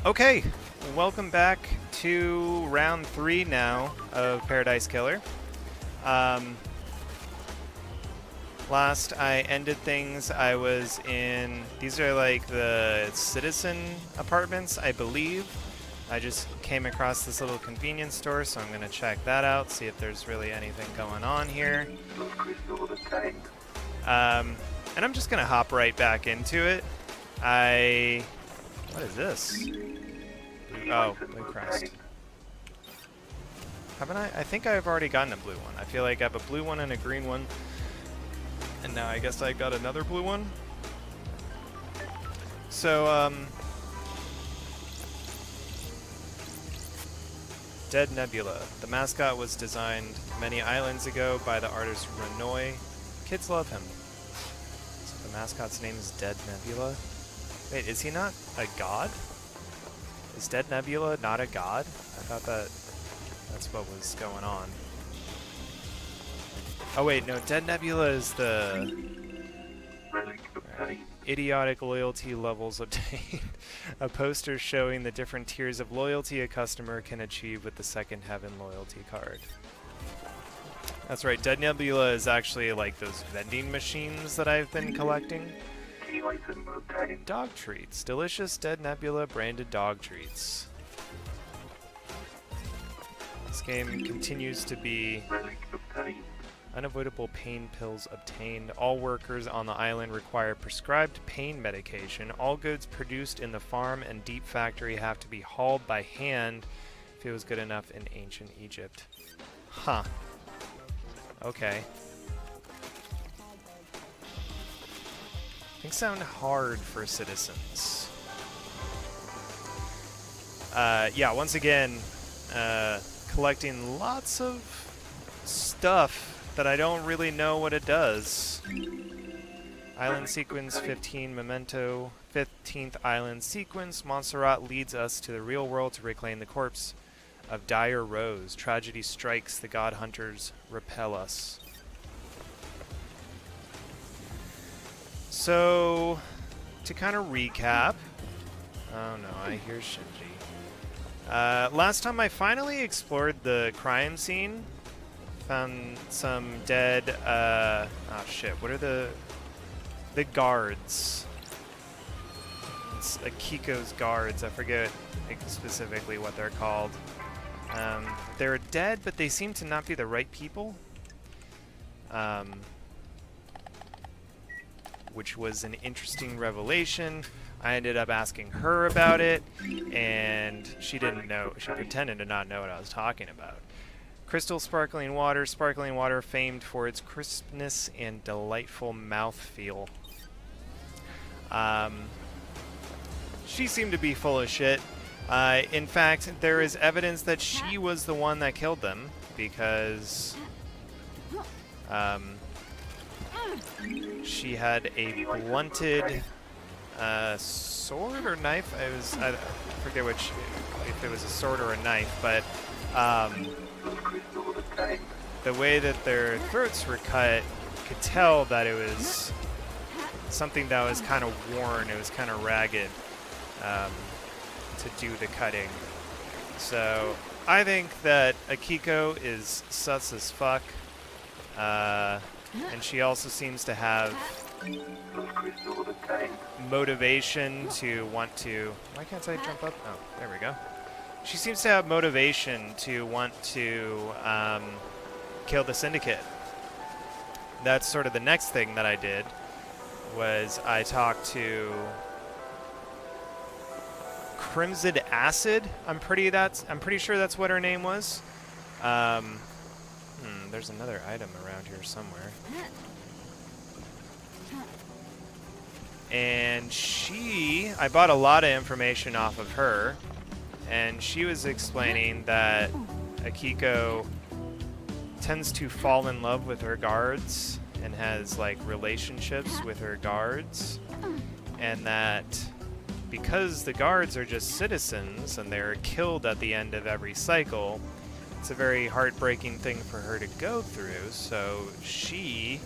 Okay, welcome back to round 3 now of Paradise Killer. Um, Last I ended things, I was in... These are like the citizen apartments, I believe. I just came across this little convenience store, so I'm going to check that out, see if there's really anything going on here. And I'm just going to hop right back into it. What is this? Oh, Blue Crest. Haven't I? I think I've already gotten a blue one. I feel like I have a blue one and a green one. And now I guess I got another blue one. So, Dead Nebula. The mascot was designed many islands ago by the artist Renoy. Kids love him. So the mascot's name is Dead Nebula. Wait, is he not a god? Is Dead Nebula not a god? I thought that's what was going on. Oh wait, no, Dead Nebula is the idiotic loyalty levels obtained. A poster showing the different tiers of loyalty a customer can achieve with the Second Heaven loyalty card. That's right, Dead Nebula is actually like those vending machines that I've been collecting. Dog treats. Delicious Dead Nebula branded dog treats. This game continues to be unavoidable pain pills obtained. All workers on the island require prescribed pain medication. All goods produced in the farm and deep factory have to be hauled by hand. Feels good enough in ancient Egypt. Huh. Okay. Things sound hard for citizens. Yeah, once again, collecting lots of stuff that I don't really know what it does. Island sequence 15, memento, 15th island sequence. Montserrat leads us to the real world to reclaim the corpse of Dire Rose. Tragedy strikes, the god hunters repel us. So, to kind of recap... Oh no, I hear Shinji. Last time I finally explored the crime scene. Found some dead, oh shit, what are the guards? It's Akiko's guards, I forget specifically what they're called. They're dead, but they seem to not be the right people. Which was an interesting revelation. I ended up asking her about it, and she didn't know, she pretended to not know what I was talking about. Crystal sparkling water famed for its crispness and delightful mouthfeel. She seemed to be full of shit. In fact, there is evidence that she was the one that killed them, because she had a blunted sword or knife. I forget which, if it was a sword or a knife, but the way that their throats were cut, could tell that it was something that was kind of worn. It was kind of ragged to do the cutting. So I think that Akiko is sus as fuck, and she also seems to have motivation to want to... Why can't I jump up? Oh, there we go. She seems to have motivation to want to kill the Syndicate. That's sort of the next thing that I did, was I talked to Crimson Acid. I'm pretty sure that's what her name was. There's another item around here somewhere. And I bought a lot of information off of her, and she was explaining that Akiko tends to fall in love with her guards and has like relationships with her guards, and that because the guards are just citizens and they're killed at the end of every cycle, it's a very heartbreaking thing for her to go through. So she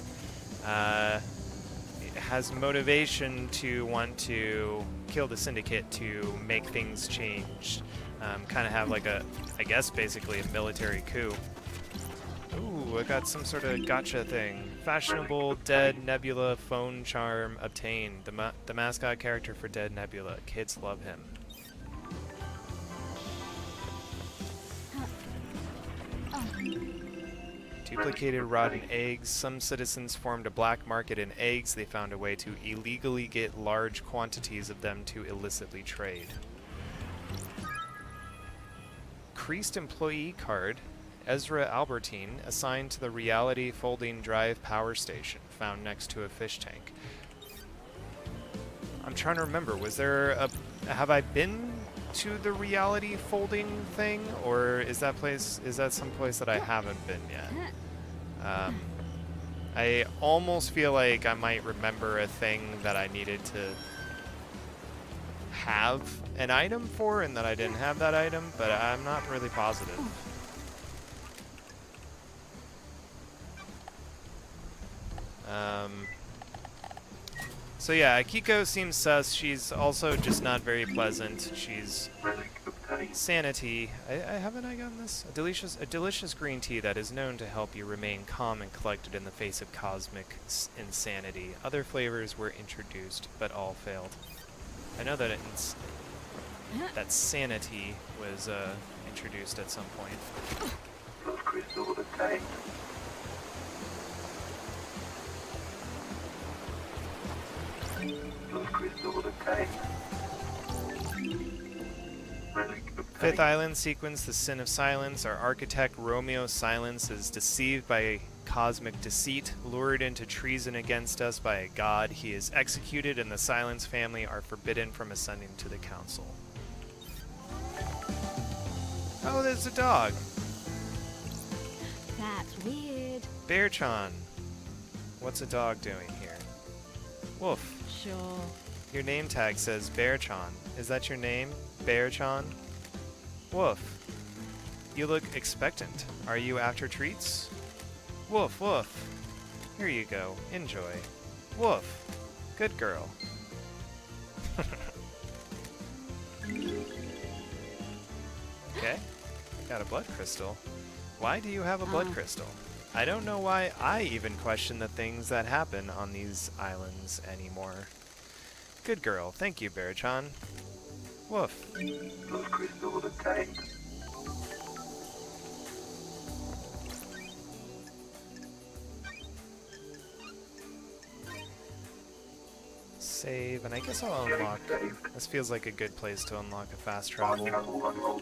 has motivation to want to kill the syndicate to make things change. Kind of have like a, I guess, basically a military coup. Ooh, I got some sort of gotcha thing. Fashionable Dead Nebula phone charm obtained. The mascot character for Dead Nebula. Kids love him. Duplicated rotten eggs. Some citizens formed a black market in eggs. They found a way to illegally get large quantities of them to illicitly trade. Increased employee card. Ezra Albertine, assigned to the Reality Folding Drive Power Station, found next to a fish tank. I'm trying to remember, was there a... Have I been to the Reality Folding thing? Or is that some place that I haven't been yet? I almost feel like I might remember a thing that I needed to have an item for and that I didn't have that item, but I'm not really positive. So yeah, Akiko seems sus. She's also just not very pleasant. She's sanity. Haven't I gotten this? A delicious green tea that is known to help you remain calm and collected in the face of cosmic insanity. Other flavors were introduced, but all failed. I know that that sanity was introduced at some point. Fifth Island sequence, the sin of silence. Our architect Romeo Silence is deceived by cosmic deceit, lured into treason against us by a god. He is executed, and the Silence family are forbidden from ascending to the council. Oh, there's a dog. That's weird. Bear-chan. What's a dog doing here? Woof. Sure. Your name tag says Bear-chan. Is that your name? Bear-chan? Woof. You look expectant. Are you after treats? Woof, woof. Here you go. Enjoy. Woof. Good girl. Okay. Got a blood crystal. Why do you have a blood crystal? I don't know why I even question the things that happen on these islands anymore. Good girl. Thank you, Bear-chan. Woof. Save, and I guess I'll unlock. This feels like a good place to unlock a fast travel.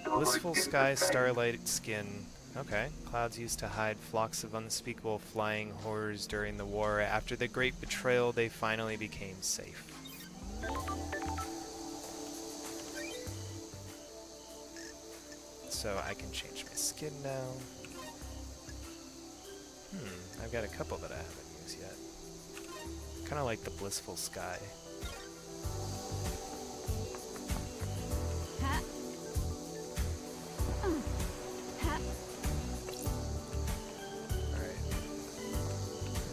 Blissful sky, starlight skin. Okay. Clouds used to hide flocks of unspeakable flying horrors during the war. After the great betrayal, they finally became safe. So I can change my skin now. I've got a couple that I haven't used yet. Kind of like the blissful sky.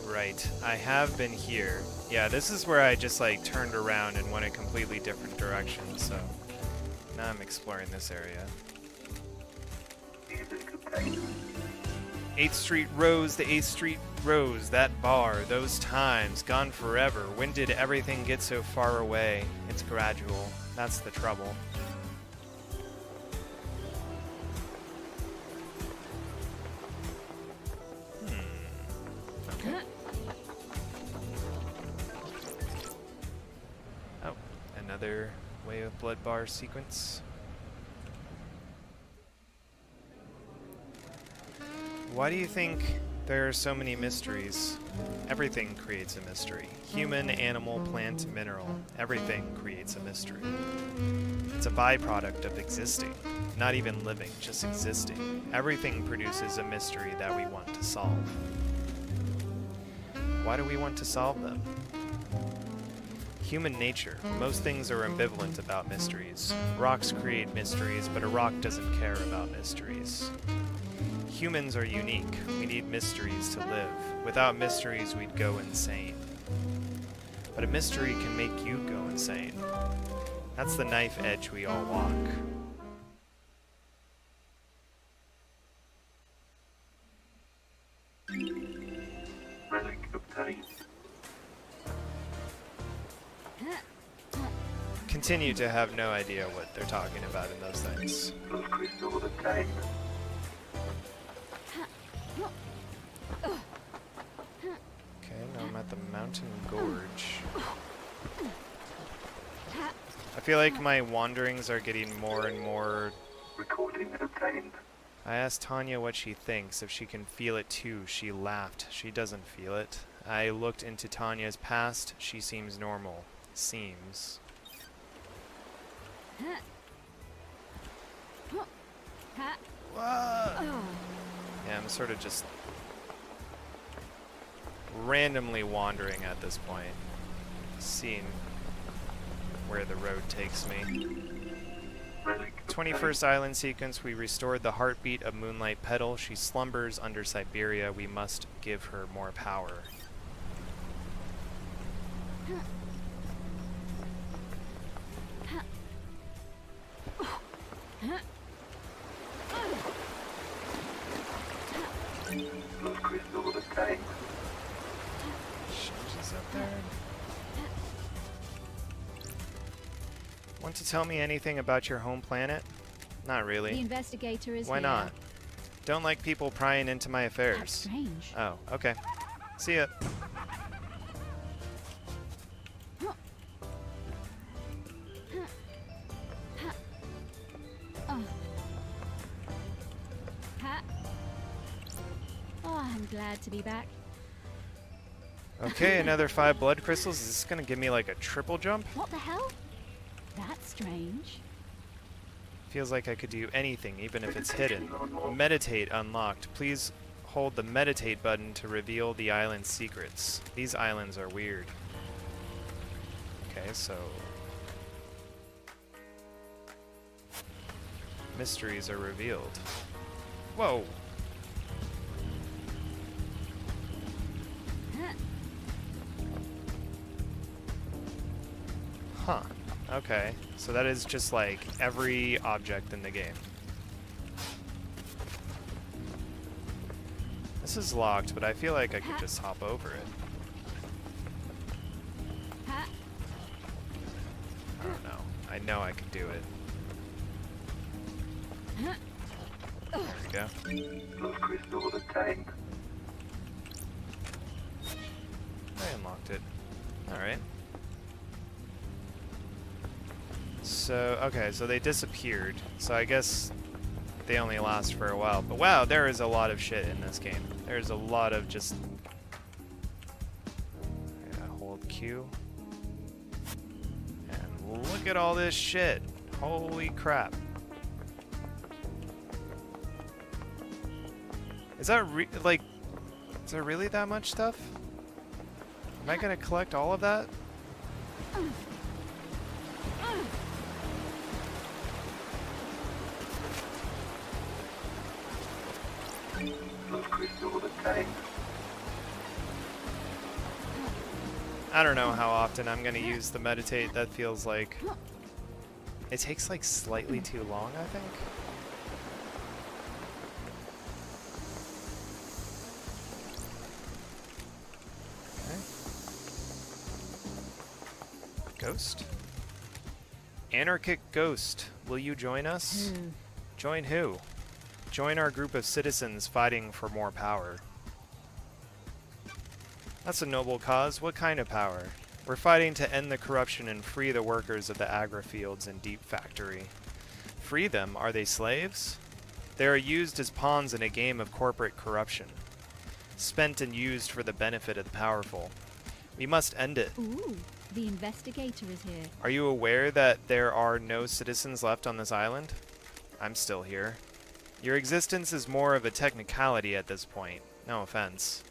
Right, I have been here. Yeah, this is where I just like turned around and went a completely different direction, so now I'm exploring this area. 8th Street Rose, the 8th Street Rose, that bar, those times, gone forever. When did everything get so far away? It's gradual. That's the trouble. Okay. Oh, another Way of Blood bar sequence. Why do you think there are so many mysteries? Everything creates a mystery. Human, animal, plant, mineral. Everything creates a mystery. It's a byproduct of existing. Not even living, just existing. Everything produces a mystery that we want to solve. Why do we want to solve them? Human nature. Most things are ambivalent about mysteries. Rocks create mysteries, but a rock doesn't care about mysteries. Humans are unique. We need mysteries to live. Without mysteries, we'd go insane. But a mystery can make you go insane. That's the knife edge we all walk. Relic obtained. Continue to have no idea what they're talking about in those things. Blood crystal obtained. Okay, now I'm at the Mountain Gorge. I feel like my wanderings are getting more and more... Recording obtained. I asked Tanya what she thinks, if she can feel it too. She laughed. She doesn't feel it. I looked into Tanya's past. She seems normal. Seems. What? Yeah, I'm sort of just randomly wandering at this point, seeing where the road takes me. Relic 21st Island sequence, we restored the heartbeat of Moonlight Petal. She slumbers under Siberia. We must give her more power. Blood crystal obtained. Changes up there. Want to tell me anything about your home planet? Not The really. investigator is Why here. not? Don't like people prying into my That's affairs. strange. Oh, okay. See ya. Oh, I'm glad to be back. Okay, another 5 blood crystals. Is this gonna give me like a triple jump? What the hell? That's strange. Feels like I could do anything, even if it's hidden. Meditate unlocked. Please hold the meditate button to reveal the island's secrets. These islands are weird. Okay, so... mysteries are revealed. Whoa! Huh. Okay. So that is just like every object in the game. This is locked, but I feel like I could just hop over it. I don't know. I know I could do it. There we go. Blood crystal obtained. I unlocked it. Alright. So, okay, so they disappeared. So I guess they only last for a while. But wow, there is a lot of shit in this game. There's a lot of just... I gotta hold Q. And look at all this shit. Holy crap. Is that like... Is there really that much stuff? Am I gonna collect all of that? Blood crystal obtained. I don't know how often I'm gonna use the meditate. That feels like... It takes like slightly too long, I think. Okay. Ghost? Anarchic Ghost, will you join us? Join who? Join our group of citizens fighting for more power. That's a noble cause. What kind of power? We're fighting to end the corruption and free the workers of the agri-fields and deep factory. Free them? Are they slaves? They are used as pawns in a game of corporate corruption. Spent and used for the benefit of the powerful. We must end it. Ooh, the investigator is here. Are you aware that there are no citizens left on this island? I'm still here. Your existence is more of a technicality at this point. No offense.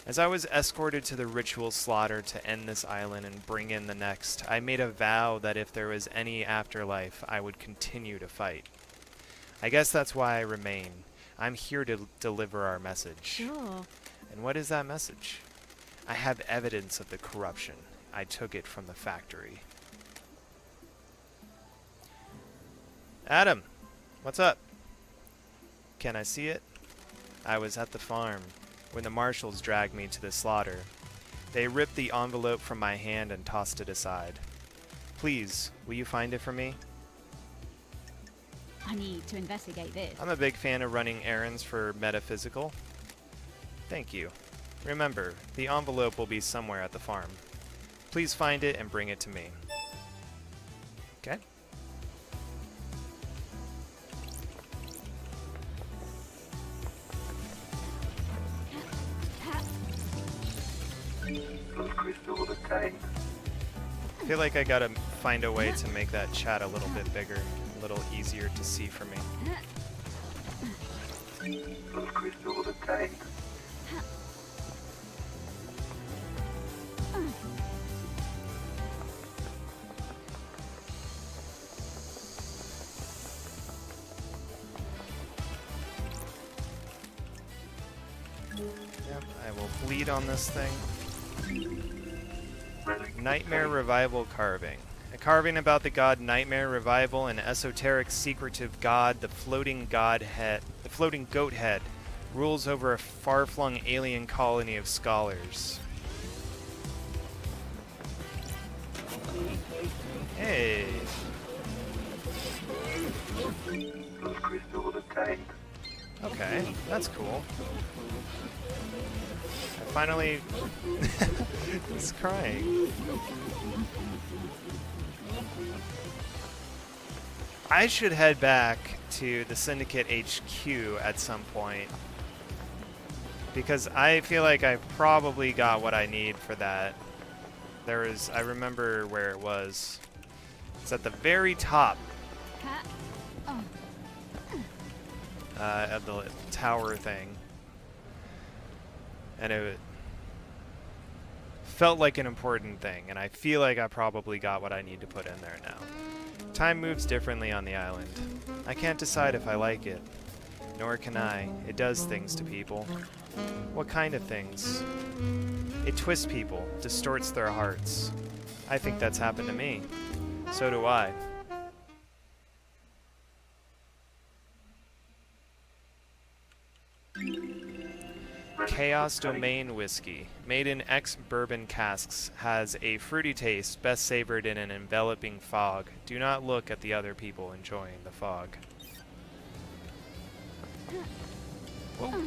As I was escorted to the ritual slaughter to end this island and bring in the next, I made a vow that if there was any afterlife, I would continue to fight. I guess that's why I remain. I'm here to deliver our message. Sure. And what is that message? I have evidence of the corruption. I took it from the factory. Adam, what's up? Can I see it? I was at the farm when the marshals dragged me to the slaughter. They ripped the envelope from my hand and tossed it aside. Please, will you find it for me? I need to investigate this. I'm a big fan of running errands for Metaphysical. Thank you. Remember, the envelope will be somewhere at the farm. Please find it and bring it to me. Okay. Those crystals obtained. I feel like I gotta find a way to make that chat a little bit bigger, a little easier to see for me. Those crystals obtained. Yep, I will bleed on this thing. Relic Nightmare obtained. Revival Carving. A carving about the god Nightmare Revival, an esoteric, secretive god, the floating goat head, rules over a far-flung alien colony of scholars. Hey, Those crystals obtained. okay, that's cool. I finally... He's crying. I should head back to the Syndicate HQ at some point, because I feel like I've probably got what I need for that. I remember where it was. It's at the very top Ha- Oh, of the tower thing. And it felt like an important thing, and I feel like I probably got what I need to put in there now. Time moves differently on the island. I can't decide if I like it. Nor can I. It does things to people. What kind of things? It twists people, distorts their hearts. I think that's happened to me. So do I. Chaos Domain Whiskey, made in ex-bourbon casks, has a fruity taste, best savored in an enveloping fog. Do not look at the other people enjoying the fog. Whoa.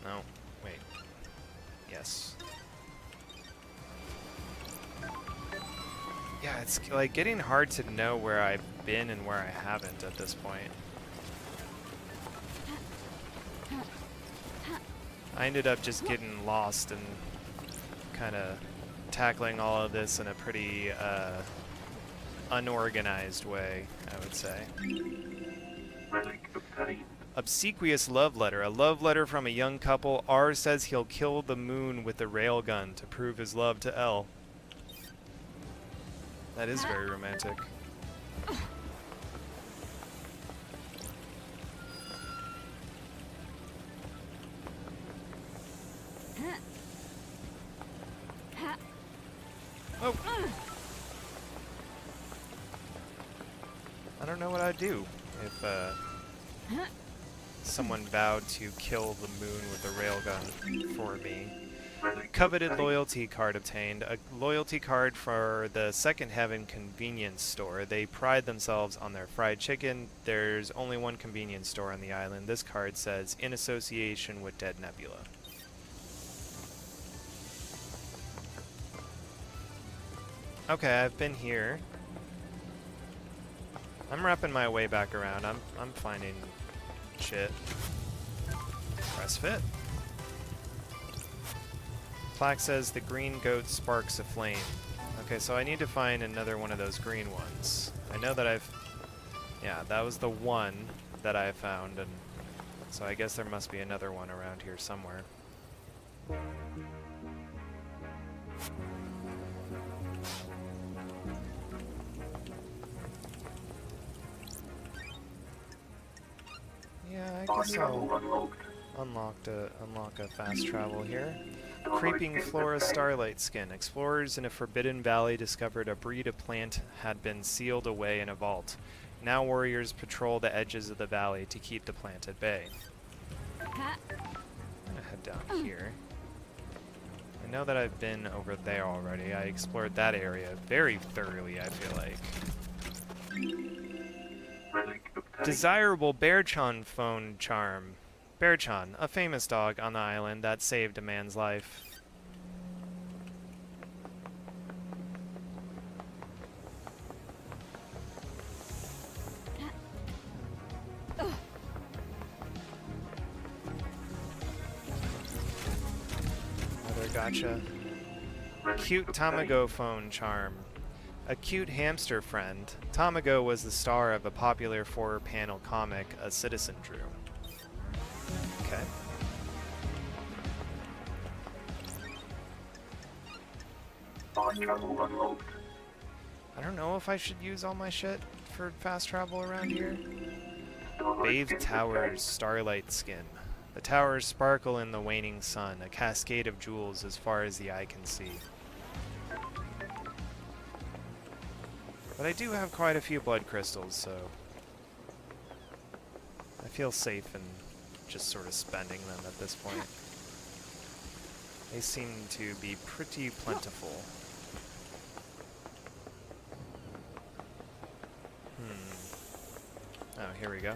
No, wait. Yes. Yeah, it's like getting hard to know where I've been and where I haven't at this point. I ended up just getting lost and kind of tackling all of this in a pretty unorganized way, I would say. Relic obtained. Obsequious love letter. A love letter from a young couple. R says he'll kill the moon with the railgun to prove his love to L. That is very romantic. Oh. I don't know what I'd do if someone vowed to kill the moon with a railgun for me. Relic Coveted obtained. loyalty card obtained. A loyalty card for the Second Heaven convenience store. They pride themselves on their fried chicken. There's only one convenience store on the island. This card says, in association with Dead Nebula. Okay, I've been here. I'm wrapping my way back around. I'm finding shit. Press fit. Plaque says the green goat sparks a flame. Okay, so I need to find another one of those green ones. I know that yeah, that was the one that I found, and so I guess there must be another one around here somewhere. Fast travel unlocked. Unlock a fast travel here. Creeping Flora Starlight Skin. Explorers in a forbidden valley discovered a breed of plant had been sealed away in a vault. Now warriors patrol the edges of the valley to keep the plant at bay. Ha. I'm gonna head down here. I know that I've been over there already. I explored that area very thoroughly, I feel like. Relic obtained. Desirable Bearchan phone charm. Bearchan, a famous dog on the island that saved a man's life. Another gotcha. Cute Tamago phone charm. A cute hamster friend, Tamago was the star of a popular four-panel comic a citizen drew. Okay. Fast travel unlocked. I don't know if I should use all my shit for fast travel around here. Starlight Bathed skin Towers, obtained. Starlight Skin. The towers sparkle in the waning sun, a cascade of jewels as far as the eye can see. But I do have quite a few blood crystals, so I feel safe in just sort of spending them at this point. They seem to be pretty plentiful. Oh, here we go.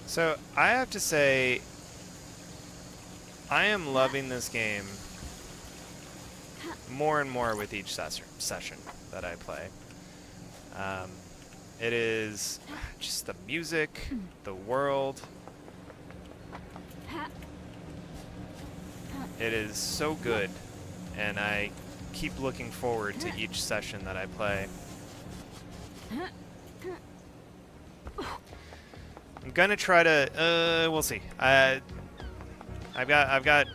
So, I have to say, I am loving this game more and more with each session that I play. It is just the music, the world. It is so good, and I keep looking forward to each session that I play. I'm gonna try to. We'll see. I've got.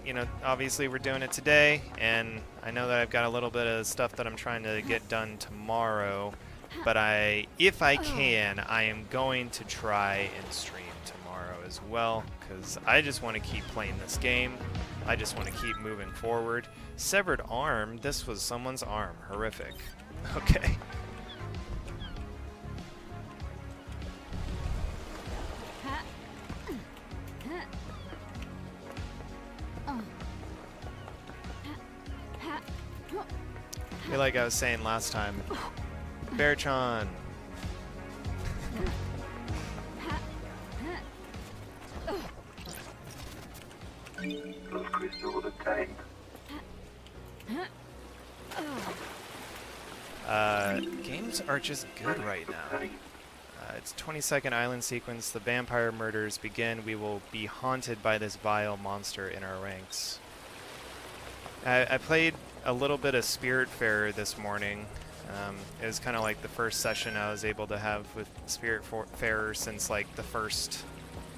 You know, obviously we're doing it today, and I know that I've got a little bit of stuff that I'm trying to get done tomorrow. But if I can, I am going to try and stream tomorrow as well, because I just want to keep playing this game. I just want to keep moving forward. Severed arm. This was someone's arm. Horrific. Okay. I feel like I was saying last time. Bearchan. Those crystals obtained. Games are just good right now. It's 20-second island sequence. The vampire murders begin. We will be haunted by this vile monster in our ranks. I played a little bit of Spiritfarer this morning. It was kind of like the first session I was able to have with Spiritfarer since like the first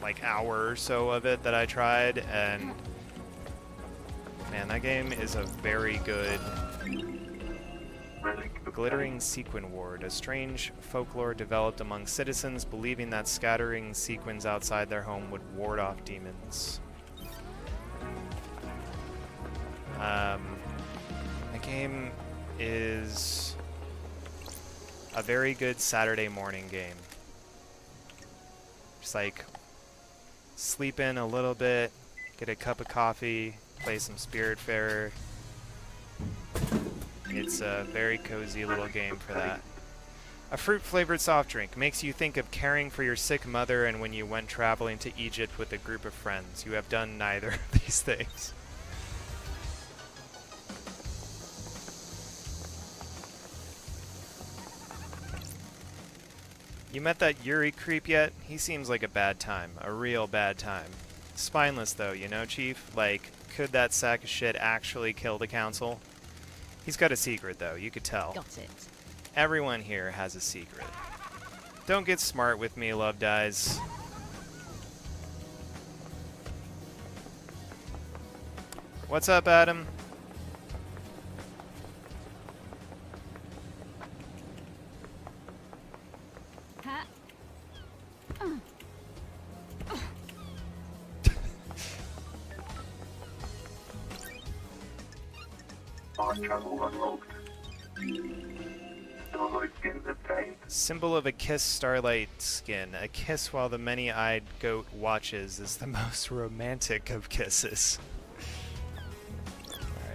like hour or so of it that I tried, and man, that game is a very good. Glittering Sequin Ward, a strange folklore developed among citizens believing that scattering sequins outside their home would ward off demons. The game is a very good Saturday morning game. Just like sleep in a little bit, get a cup of coffee, play some Spiritfarer. It's a very cozy little game for that. A fruit-flavored soft drink makes you think of caring for your sick mother and when you went traveling to Egypt with a group of friends. You have done neither of these things. You met that Yuri creep yet? He seems like a bad time. A real bad time. Spineless though, you know, Chief? Like, could that sack of shit actually kill the council? He's got a secret though, you could tell. Got it. Everyone here has a secret. Don't get smart with me, love dies. What's up, Adam? Ha. Time travel unlocked. Starlight skin obtained. Symbol of a kiss, starlight skin. A kiss while the many-eyed goat watches is the most romantic of kisses.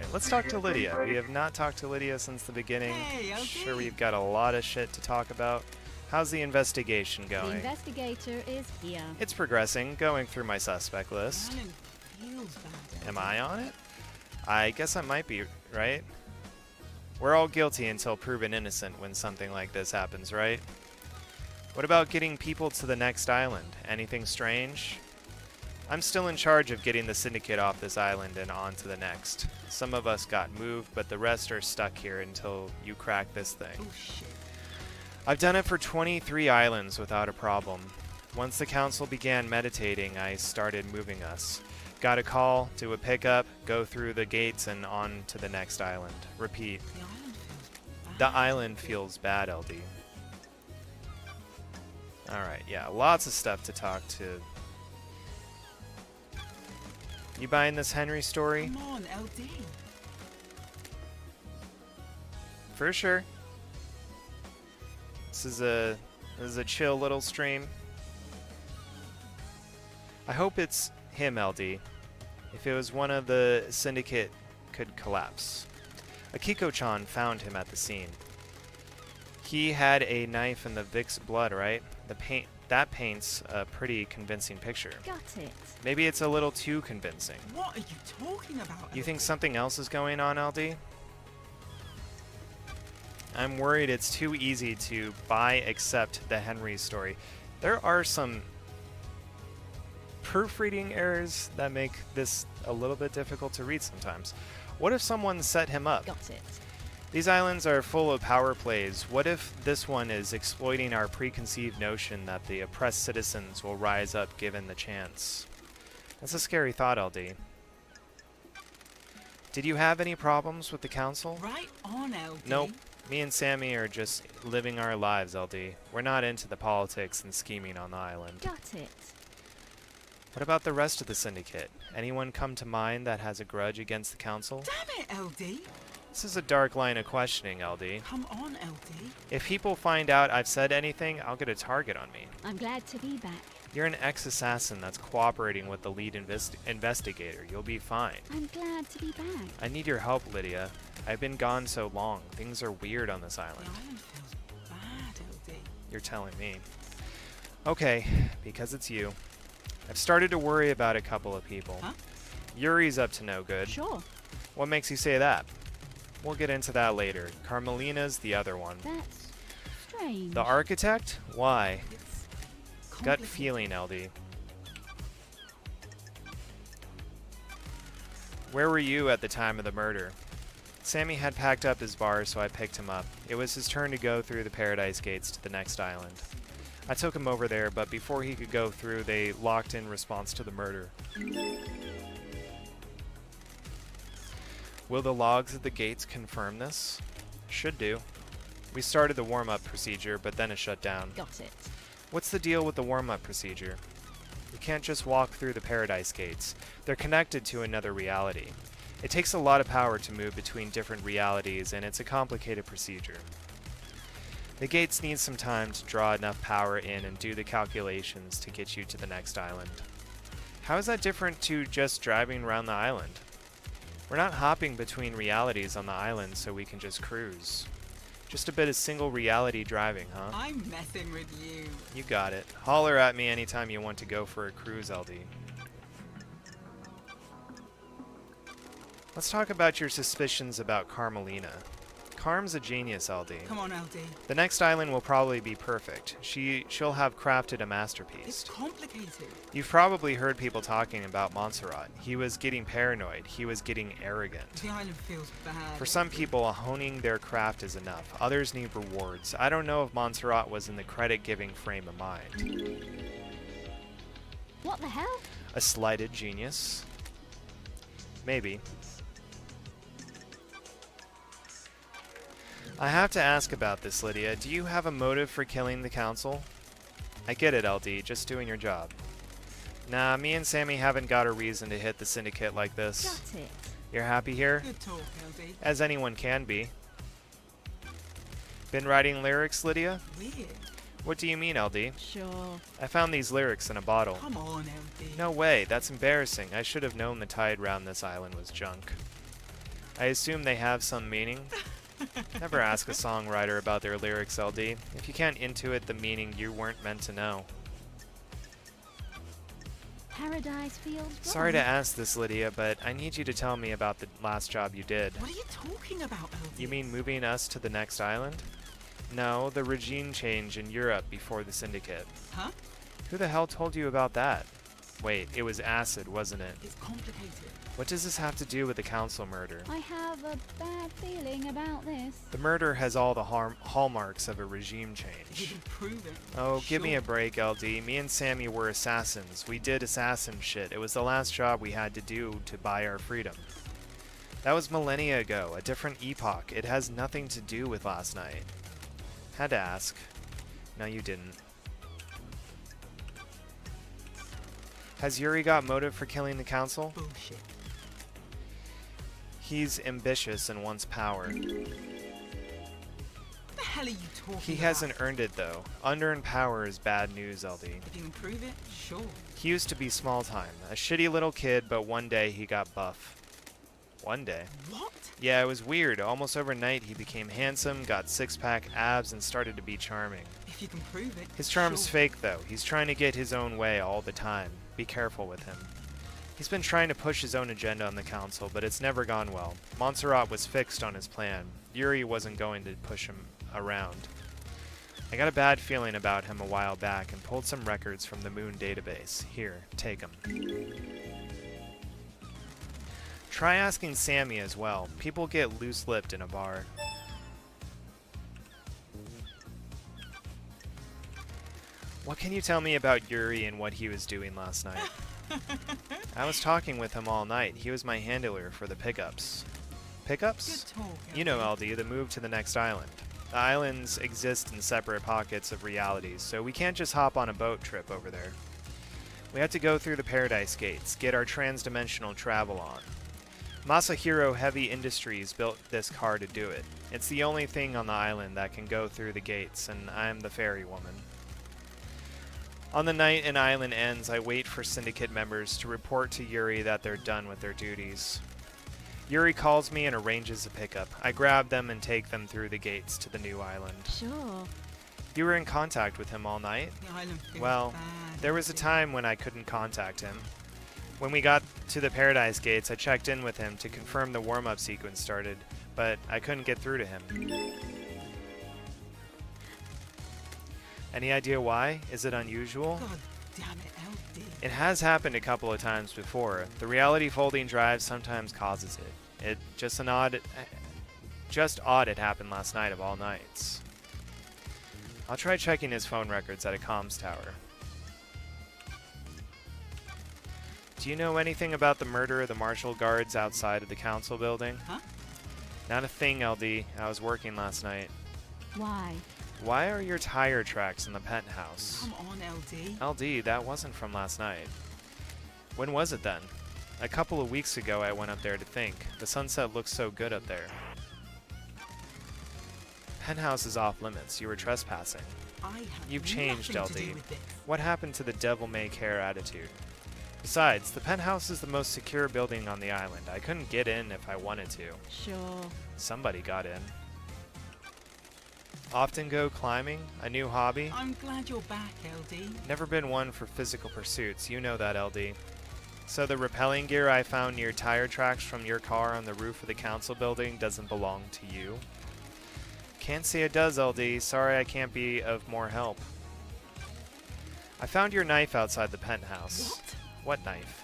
Alright, let's talk to Lydia. We have not talked to Lydia since the beginning. Hey, okay. Sure, we've got a lot of shit to talk about. How's the investigation The going? investigator is here. It's progressing, going through my suspect list. Alan feels bad. Am I on it? I guess I might be, right? We're all guilty until proven innocent when something like this happens, right? What about getting people to the next island? Anything strange? I'm still in charge of getting the syndicate off this island and on to the next. Some of us got moved, but the rest are stuck here until you crack this thing. Oh shit. I've done it for 23 islands without a problem. Once the council began meditating, I started moving us. Got a call, do a pickup, go through the gates and on to the next island. Repeat. The island feels bad. The island feels bad, LD. Alright, yeah, lots of stuff to talk to. You buying this Henry story? Come on, LD. For sure. This is a chill little stream. I hope it's him, LD. If it was one of the syndicate, could collapse. Akiko-chan found him at the scene. He had a knife in the Vic's blood, right? That paints a pretty convincing picture. Got it. Maybe it's a little too convincing. What are you talking about? You think LD? something else is going on, LD? I'm worried it's too easy to accept the Henry story. There are some proofreading errors that make this a little bit difficult to read sometimes. What if someone set him up? Got it. These islands are full of power plays. What if this one is exploiting our preconceived notion that the oppressed citizens will rise up given the chance? That's a scary thought, LD. Did you have any problems with the council? Right on, LD. Nope. Me and Sammy are just living our lives, LD. We're not into the politics and scheming on the island. Got it. What about the rest of the syndicate? Anyone come to mind that has a grudge against the council? Damn it, LD. This is a dark line of questioning, LD. Come on, LD. If people find out I've said anything, I'll get a target on me. I'm glad to be back. You're an ex-assassin that's cooperating with the lead investigator. You'll be fine. I'm glad to be back. I need your help, Lydia. I've been gone so long. Things are weird on this The island. island feels bad, LD. You're telling me. Okay, because it's you. I've started to worry about a couple of people. Huh? Yuri's up to no good. Sure. What makes you say that? We'll get into that later. Carmelina's the other one. That's strange. The architect? Why? It's Gut complicated. feeling, LD. Where were you at the time of the murder? Sammy had packed up his bar, so I picked him up. It was his turn to go through the Paradise Gates to the next island. I took him over there, but before he could go through, they locked in response to the murder. Will the logs at the gates confirm this? Should do. We started the warm-up procedure, but then it shut down. Got it. What's the deal with the warm-up procedure? You can't just walk through the Paradise Gates. They're connected to another reality. It takes a lot of power to move between different realities, and it's a complicated procedure. The gates need some time to draw enough power in and do the calculations to get you to the next island. How is that different to just driving around the island? We're not hopping between realities on the island so we can just cruise. Just a bit of single reality driving, huh? I'm messing with you. You got it. Holler at me anytime you want to go for a cruise, LD. Let's talk about your suspicions about Carmelina. Carm's a genius, LD. Come on, LD. The next island will probably be perfect. She'll have crafted a masterpiece. It's complicated. You've probably heard people talking about Montserrat. He was getting paranoid. He was getting arrogant. The island feels bad. For some people, honing their craft is enough. Others need rewards. I don't know if Montserrat was in the credit-giving frame of mind. What the hell? A slighted genius. Maybe. I have to ask about this, Lydia. Do you have a motive for killing the council? I get it, LD. Just doing your job. Nah, me and Sammy haven't got a reason to hit the syndicate like this. Got it. You're happy here? Good talk, LD. As anyone can be. Been writing lyrics, Lydia? Weird. What do you mean, LD? Sure. I found these lyrics in a bottle. Come on, LD. No way, that's embarrassing. I should have known the tide round this island was junk. I assume they have some meaning. Never ask a songwriter about their lyrics, LD. If you can't intuit the meaning, you weren't meant to know. Paradise feels wrong. Sorry to ask this, Lydia, but I need you to tell me about the last job you did. What are you talking about, LD? You mean moving us to the next island? No, the regime change in Europe before the syndicate. Huh? Who the hell told you about that? Wait, it was acid, wasn't it? It's complicated. What does this have to do with the council murder? I have a bad feeling about this. The murder has all the hallmarks of a regime You change. can prove it. Oh, give me a Sure. break, LD. Me and Sammy were assassins. We did assassin shit. It was the last job we had to do to buy our freedom. That was millennia ago, a different epoch. It has nothing to do with last night. Had to ask. No, you didn't. Has Yuri got motive for killing the council? Bullshit. He's ambitious and wants power. What the hell are you talking He about? hasn't earned it, though. Unearned power is bad news, LD. If you can prove it, sure. He used to be small time, a shitty little kid, but one day he got buff. One day. What? Yeah, it was weird. Almost overnight he became handsome, got six-pack abs, and started to be charming. If you can prove it, His charm's sure. fake, though. He's trying to get his own way all the time. Be careful with him. He's been trying to push his own agenda on the council, but it's never gone well. Montserrat was fixed on his plan. Yuri wasn't going to push him around. I got a bad feeling about him a while back and pulled some records from the Moon database. Here, take them. Try asking Sammy as well. People get loose-lipped in a bar. What can you tell me about Yuri and what he was doing last night? I was talking with him all night. He was my handler for the pickups. Pickups? Good talk. You know, LD, the move to the next island. The islands exist in separate pockets of realities, so we can't just hop on a boat trip over there. We have to go through the Paradise Gates, get our trans-dimensional travel on. Masahiro Heavy Industries built this car to do it. It's the only thing on the island that can go through the gates, and I'm the ferry woman. On the night an island ends, I wait for Syndicate members to report to Yuri that they're done with their duties. Yuri calls me and arranges a pickup. I grab them and take them through the gates to the new island. Sure. You were in contact with him all night? The island feels Well, bad, there was a LD. time when I couldn't contact him. When we got to the Paradise Gates, I checked in with him to confirm the warm-up sequence started, but I couldn't get through to him. Any idea why? Is it unusual? God damn it, LD. It has happened a couple of times before. The reality folding drive sometimes causes it. Just odd it happened last night of all nights. I'll try checking his phone records at a comms tower. Do you know anything about the murder of the marshal guards outside of the council building? Huh? Not a thing, LD. I was working last night. Why? Why are your tire tracks in the penthouse? Come on, LD. LD, that wasn't from last night. When was it then? A couple of weeks ago I went up there to think. The sunset looks so good up there. Penthouse is off limits. You were trespassing. I have You've changed, nothing to LD. do with this. What happened to the devil-may-care attitude? Besides, the penthouse is the most secure building on the island. I couldn't get in if I wanted to. Sure. Somebody got in. Often go climbing? A new hobby? I'm glad you're back, LD. Never been one for physical pursuits. You know that, LD. So the rappelling gear I found near tire tracks from your car on the roof of the council building doesn't belong to you? Can't say it does, LD. Sorry I can't be of more help. I found your knife outside the penthouse. What? What knife?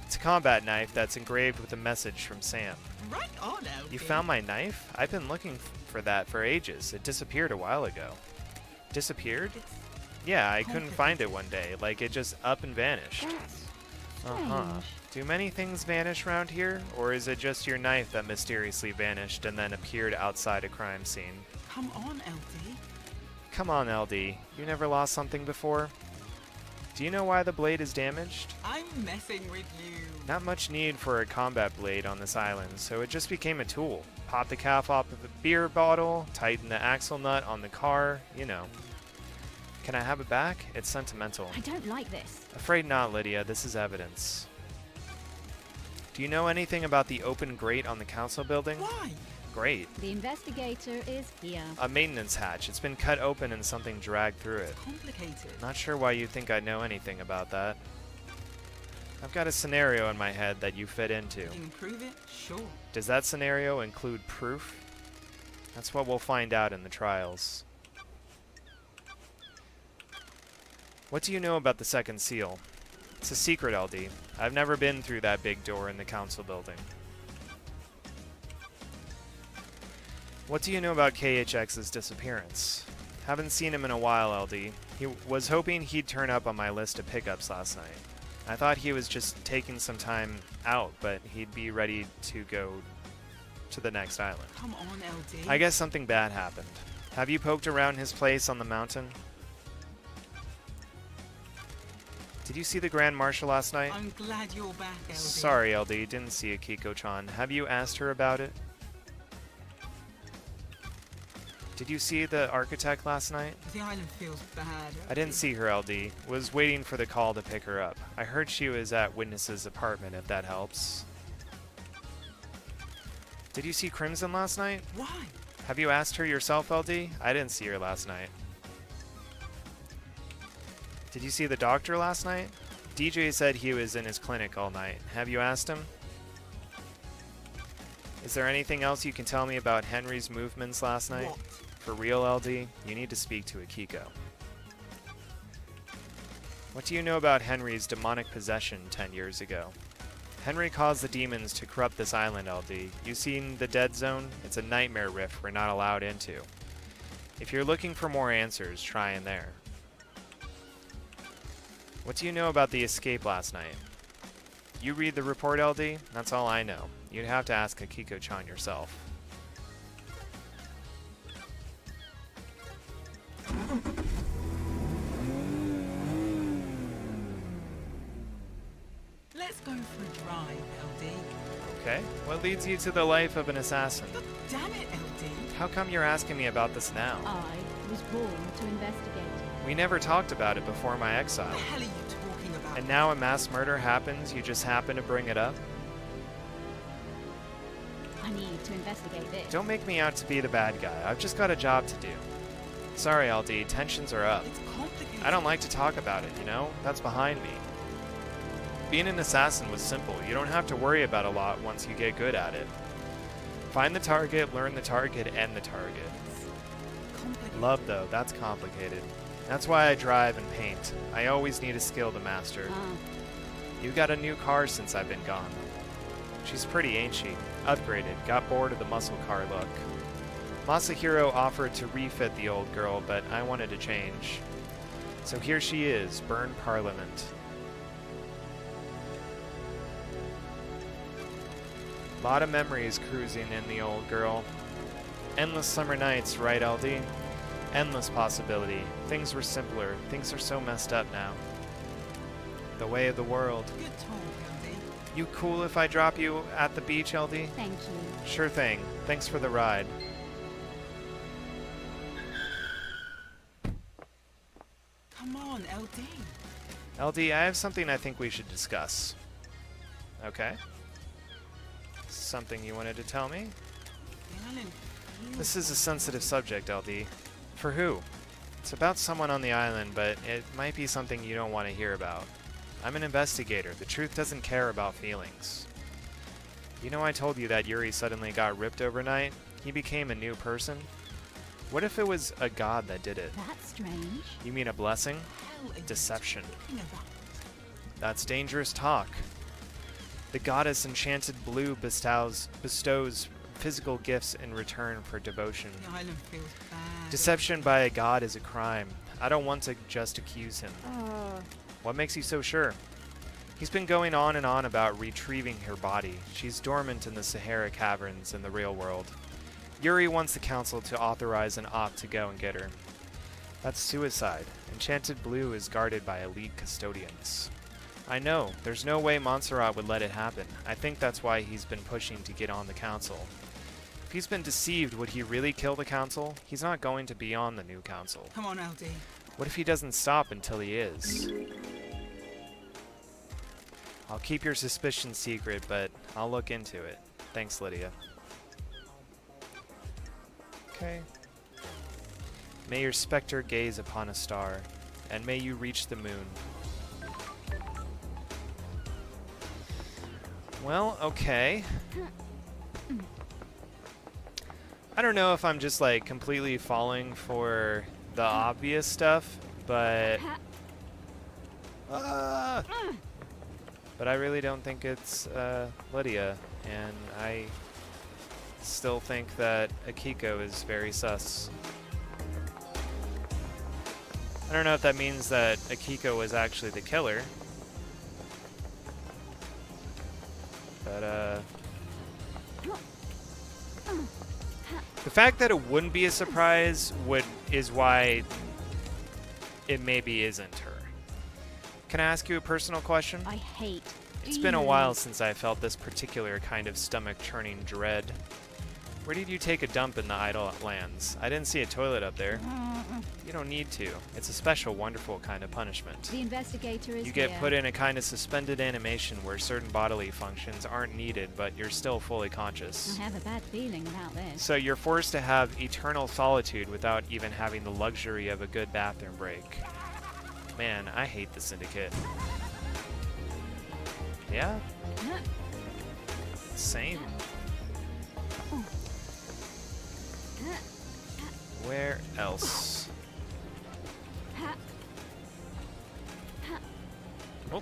It's a combat knife that's engraved with a message from Sam. Right on, LD. You found my knife? I've been looking for that for ages. It disappeared a while ago. Disappeared? It's Yeah, I couldn't find it one day. Like, it just up and vanished. That's Uh-huh. strange. Do many things vanish around here, or is it just your knife that mysteriously vanished and then appeared outside a crime scene? Come on, LD. Come on, LD. You never lost something before? Do you know why the blade is damaged? I'm messing with you. Not much need for a combat blade on this island, so it just became a tool. Pop the cap off of a beer bottle, tighten the axle nut on the car, you know. Can I have it back? It's sentimental. I don't like this. Afraid not, Lydia. This is evidence. Do you know anything about the open grate on the council building? Why? Great. The investigator is here. A maintenance hatch. It's been cut open and something dragged through it. Complicated. Not sure why you think I know anything about that. I've got a scenario in my head that you fit into. You can prove it? Sure. Does that scenario include proof? That's what we'll find out in the trials. What do you know about the second seal? It's a secret, LD. I've never been through that big door in the council building. What do you know about KHX's disappearance? Haven't seen him in a while, LD. He was hoping he'd turn up on my list of pickups last night. I thought he was just taking some time out, but he'd be ready to go to the next island. Come on, LD. I guess something bad happened. Have you poked around his place on the mountain? Did you see the Grand Marshal last night? I'm glad you're back, LD. Sorry, LD, didn't see Akiko-chan. Have you asked her about it? Did you see the architect last night? The island feels bad. I didn't see her, LD. Was waiting for the call to pick her up. I heard she was at Witness's apartment, if that helps. Did you see Crimson last night? Why? Have you asked her yourself, LD? I didn't see her last night. Did you see the doctor last night? DJ said he was in his clinic all night. Have you asked him? Is there anything else you can tell me about Henry's movements last night? What? For real, LD, you need to speak to Akiko. What do you know about Henry's demonic possession 10 years ago? Henry caused the demons to corrupt this island, LD. You seen the Dead Zone? It's a nightmare rift we're not allowed into. If you're looking for more answers, try in there. What do you know about the escape last night? You read the report, LD? That's all I know. You'd have to ask Akiko-chan yourself. Let's go for a drive, LD. Okay. What leads you to the life of an assassin? God damn it, LD. How come you're asking me about this now? I was born to investigate. We never talked about it before my What exile. the hell are you talking about? And now a mass murder happens, you just happen to bring it up? I need to investigate this. Don't make me out to be the bad guy. I've just got a job to do. Sorry, LD, tensions are up. It's complicated. I don't like to talk about it, you know? That's behind me. Being an assassin was simple. You don't have to worry about a lot once you get good at it. Find the target, learn the target, end the target. Complicated. Love, though, that's complicated. That's why I drive and paint. I always need a skill to master. You got a new car since I've been gone. She's pretty, ain't she? Upgraded, got bored of the muscle car look. Masahiro offered to refit the old girl, but I wanted to change. So here she is, Burn Parliament. Lot of memories cruising in the old girl. Endless summer nights, right, LD? Endless possibility. Things were simpler. Things are so messed up now. The way of the world. Good talk, LD. You cool if I drop you at the beach, LD? Thank you. Sure thing. Thanks for the ride. Come on, LD. LD, I have something I think we should discuss. Okay. Something you wanted to tell me? The island feels This is a sensitive subject, LD. For who? It's about someone on the island, but it might be something you don't want to hear about. I'm an investigator. The truth doesn't care about feelings. You know I told you that Yuri suddenly got ripped overnight? He became a new person? What if it was a god that did it? That's strange. You mean a blessing? hell are you Deception. talking about? That's dangerous talk. The goddess Enchanted Blue bestows physical gifts in return for devotion. The island feels bad. Deception by a god is a crime. I don't want to just accuse him. What makes you so sure? He's been going on and on about retrieving her body. She's dormant in the Sahara caverns in the real world. Yuri wants the council to authorize an op to go and get her. That's suicide. Enchanted Blue is guarded by elite custodians. I know, there's no way Montserrat would let it happen. I think that's why he's been pushing to get on the council. If he's been deceived, would he really kill the council? He's not going to be on the new council. Come on, LD. What if he doesn't stop until he is? I'll keep your suspicion secret, but I'll look into it. Thanks, Lydia. Okay. May your specter gaze upon a star, and may you reach the moon. Well, okay. I don't know if I'm just like completely falling for the obvious stuff, but I really don't think it's Lydia, and I still think that Akiko is very sus. I don't know if that means that Akiko was actually the killer, but the fact that it wouldn't be a surprise is why it maybe isn't her. Can I ask you a personal question? I hate It's been a while since I felt this particular kind of stomach-churning dread. Where did you take a dump in the idle lands? I didn't see a toilet up there. You don't need to. It's a special, wonderful kind of punishment. The investigator is You get here. put in a kind of suspended animation where certain bodily functions aren't needed, but you're still fully conscious. I have a bad feeling about this. So you're forced to have eternal solitude without even having the luxury of a good bathroom break. Man, I hate the Syndicate. Yeah? Same. Where else? Oh.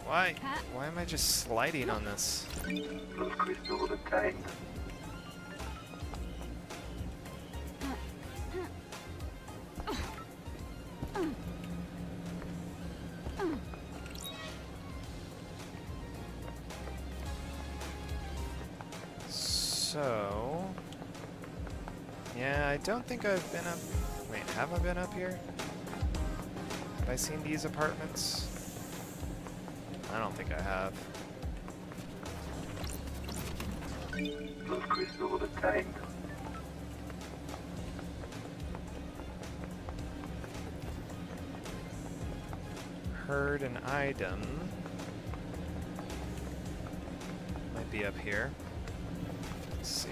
Why am I just sliding on this? Those crystals obtained. So, yeah, I don't think I've been up. Wait, have I been up here? Have I seen these apartments? I don't think I have. Those crystals obtained. Heard an item. Might be up here. Let's see.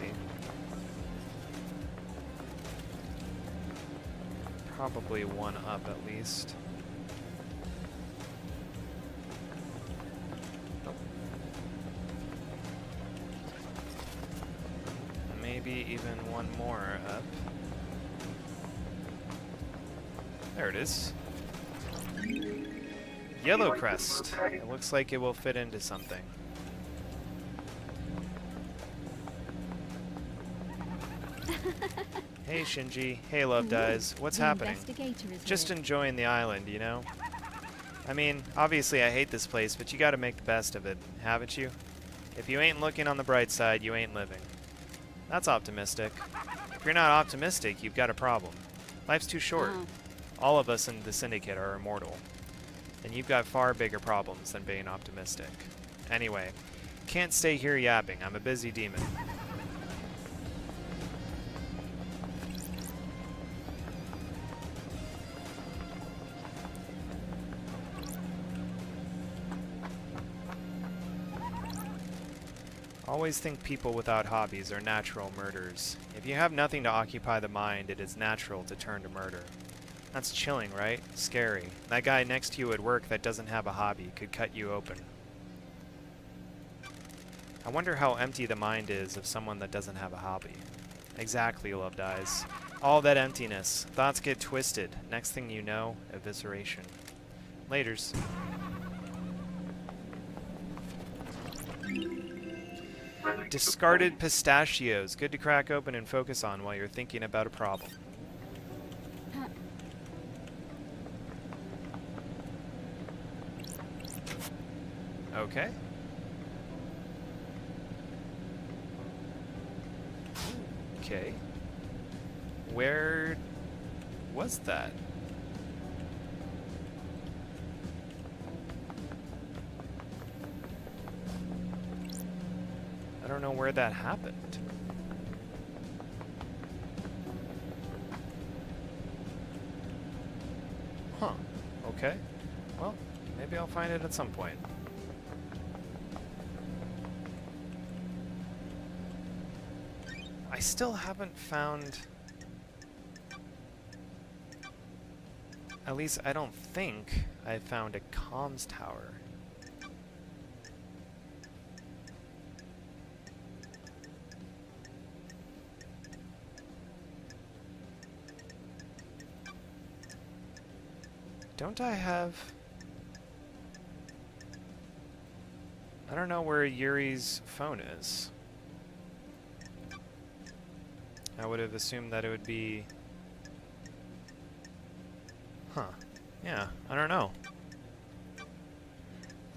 Probably one up at least. Nope. Maybe even one more up. There it is. Yellow crest. It looks like it will fit into something. Hey Shinji. Hey Love Dies. What's happening? Investigator is Just here. enjoying the island, you know? I mean, obviously I hate this place, but you gotta make the best of it, haven't you? If you ain't looking on the bright side, you ain't living. That's optimistic. If you're not optimistic, you've got a problem. Life's too short. Oh. All of us in the Syndicate are immortal. And you've got far bigger problems than being optimistic. Anyway, can't stay here yapping. I'm a busy demon. Always think people without hobbies are natural murderers. If you have nothing to occupy the mind, it is natural to turn to murder. That's chilling, right? Scary. That guy next to you at work that doesn't have a hobby could cut you open. I wonder how empty the mind is of someone that doesn't have a hobby. Exactly, Love Dies. All that emptiness. Thoughts get twisted. Next thing you know, evisceration. Laters. Discarded pistachios. Good to crack open and focus on while you're thinking about a problem. Okay. Okay. Where was that? I don't know where that happened. Huh. Okay. Well, maybe I'll find it at some point. I still haven't found... At least I don't think I found a comms tower. Don't I have... I don't know where Yuri's phone is. I would have assumed that it would be... Huh. Yeah, I don't know.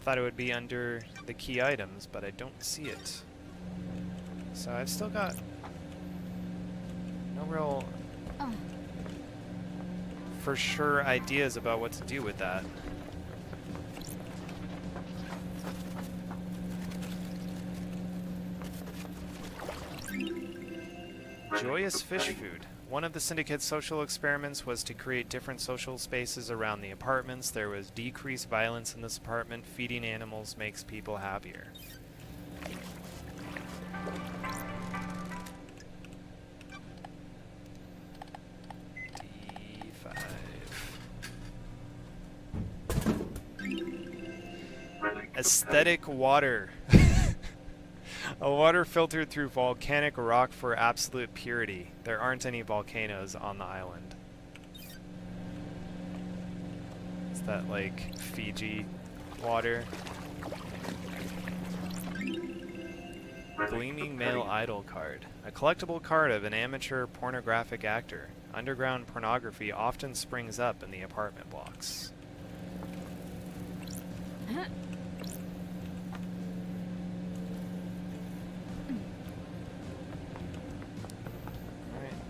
Thought it would be under the key items, but I don't see it. So I've still got no real for sure ideas about what to do with that. Joyous fish food. One of the Syndicate's social experiments was to create different social spaces around the apartments. There was decreased violence in this apartment. Feeding animals makes people happier. D5. Aesthetic water. A water filtered through volcanic rock for absolute purity. There aren't any volcanoes on the island. Is that like Fiji water? Gleaming male idol card. A collectible card of an amateur pornographic actor. Underground pornography often springs up in the apartment blocks.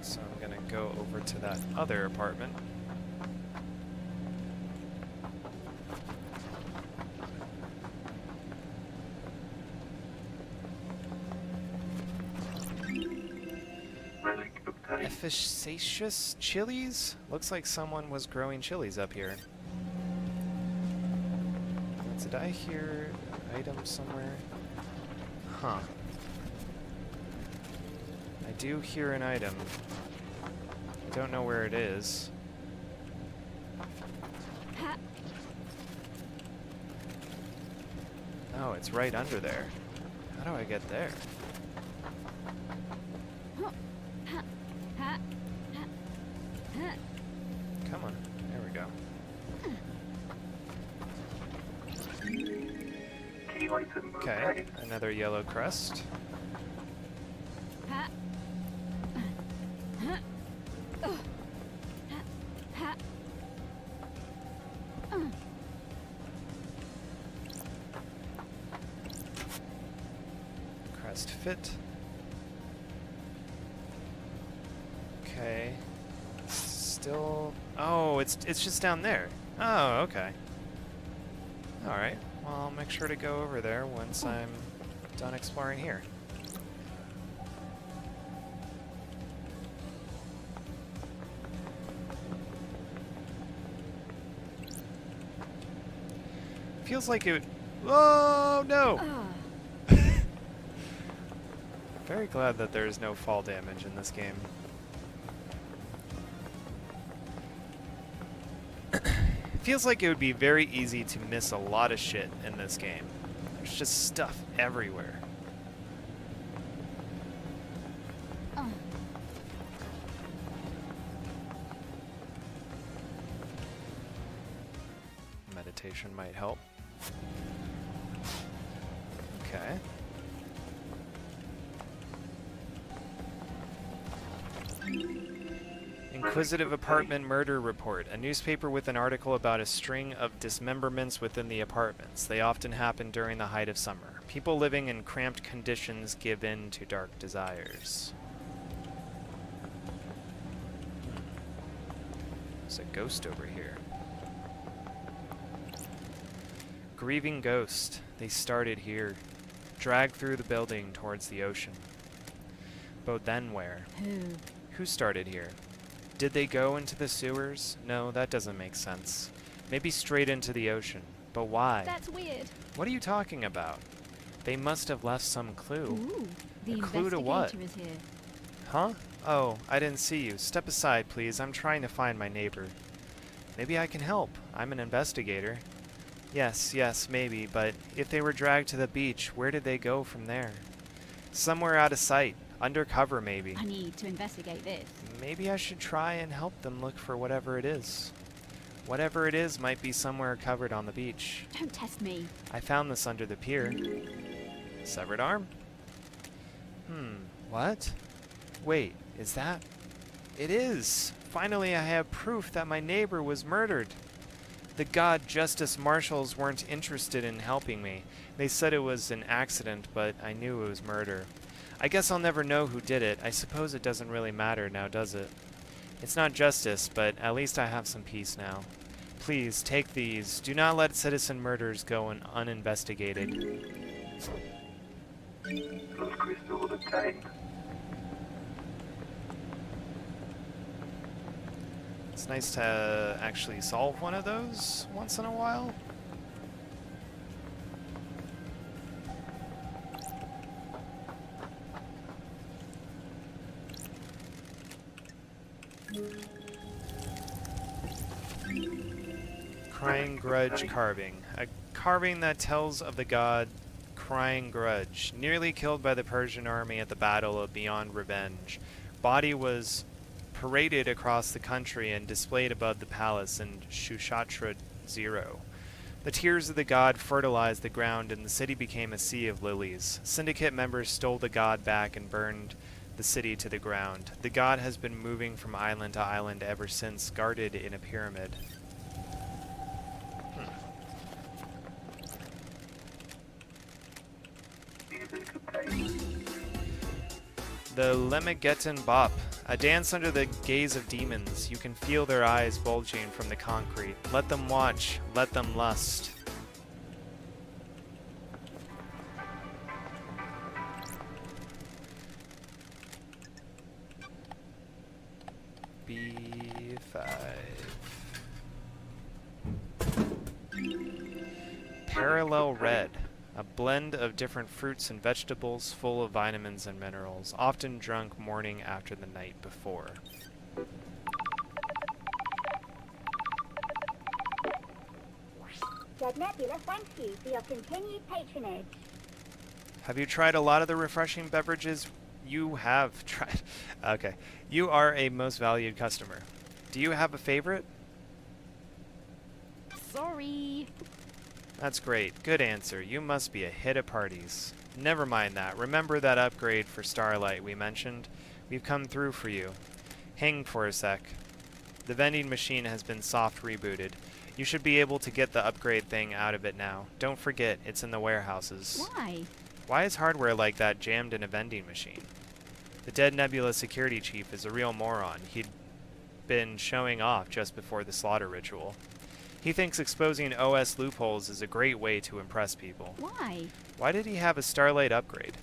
So I'm gonna go over to that other apartment. Efficacious chilies? Looks like someone was growing chilies up here. Did I hear an item somewhere? Huh. I do hear an item. I don't know where it is. Oh, it's right under there. How do I get there? Come on. There we go. Okay, another yellow crest. Crest fit. Okay. Still... Oh, it's just down there. Oh, okay. Alright. Well, I'll make sure to go over there once I'm done exploring here. Feels like it would... Oh, no! Very glad that there's no fall damage in this game. Feels like it would be very easy to miss a lot of shit in this game. There's just stuff everywhere. Meditation might help. Okay. Inquisitive Apartment Murder Report, a newspaper with an article about a string of dismemberments within the apartments. They often happen during the height of summer. People living in cramped conditions give in to dark desires. There's a ghost over here. Grieving ghost. They started here. Dragged through the building towards the ocean. But then where? Who started here? Did they go into the sewers? No, that doesn't make sense. Maybe straight into the ocean. But why? That's weird. What are you talking about? They must have left some clue. Ooh, the A clue to what? investigator is here. Huh? Oh, I didn't see you. Step aside, please. I'm trying to find my neighbor. Maybe I can help. I'm an investigator. Yes, maybe, but if they were dragged to the beach, where did they go from there? Somewhere out of sight. Undercover, maybe. I need to investigate this. Maybe I should try and help them look for whatever it is. Whatever it is might be somewhere covered on the beach. Don't test me. I found this under the pier. Severed arm? What? Wait, is that? It is! Finally, I have proof that my neighbor was murdered. The god Justice Marshals weren't interested in helping me. They said it was an accident, but I knew it was murder. I guess I'll never know who did it. I suppose it doesn't really matter now, does it? It's not justice, but at least I have some peace now. Please, take these. Do not let citizen murders go uninvestigated. Blood crystal obtained. It's nice to actually solve one of those once in a while. Crying Grudge carving. A carving that tells of the god Crying Grudge, nearly killed by the Persian army at the Battle of Beyond Revenge. Body was paraded across the country and displayed above the palace in Shushatra 0. The tears of the god fertilized the ground and the city became a sea of lilies. Syndicate members stole the god back and burned the city to the ground. The god has been moving from island to island ever since, guarded in a pyramid. Music obtained. The Lemegeton Bop. A dance under the gaze of demons. You can feel their eyes bulging from the concrete. Let them watch. Let them lust. B5. Parallel Red. A blend of different fruits and vegetables full of vitamins and minerals, often drunk morning after the night before. Judge Nebula, thank you for your continued patronage. Have you tried a lot of the refreshing beverages you have tried? Okay. You are a most valued customer. Do you have a favorite? Sorry. That's great. Good answer. You must be a hit at parties. Never mind that. Remember that upgrade for Starlight we mentioned? We've come through for you. Hang for a sec. The vending machine has been soft rebooted. You should be able to get the upgrade thing out of it now. Don't forget, it's in the warehouses. Why? Why is hardware like that jammed in a vending machine? The dead Nebula security chief is a real moron. He'd been showing off just before the slaughter ritual. He thinks exposing OS loopholes is a great way to impress people. Why? Why did he have a Starlight upgrade?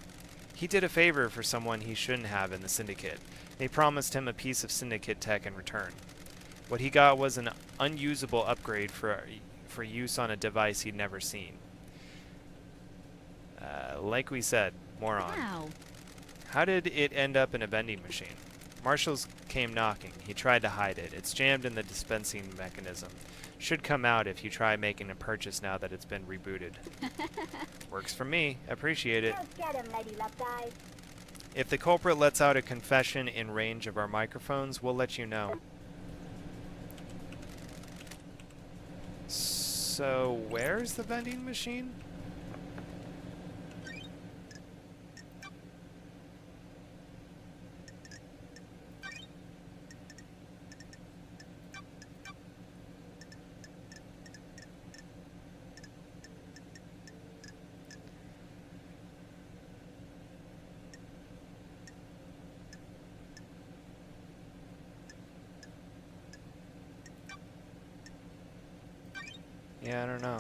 He did a favor for someone he shouldn't have in the Syndicate. They promised him a piece of Syndicate tech in return. What he got was an unusable upgrade for use on a device he'd never seen. Like we said, moron. Wow. How did it end up in a vending machine? Marshals came knocking. He tried to hide it. It's jammed in the dispensing mechanism. Should come out if you try making a purchase now that it's been rebooted. Works for me. Appreciate it. Don't get him, Lady Love Guy. If the culprit lets out a confession in range of our microphones, we'll let you know. So, where's the vending machine? Yeah, I don't know.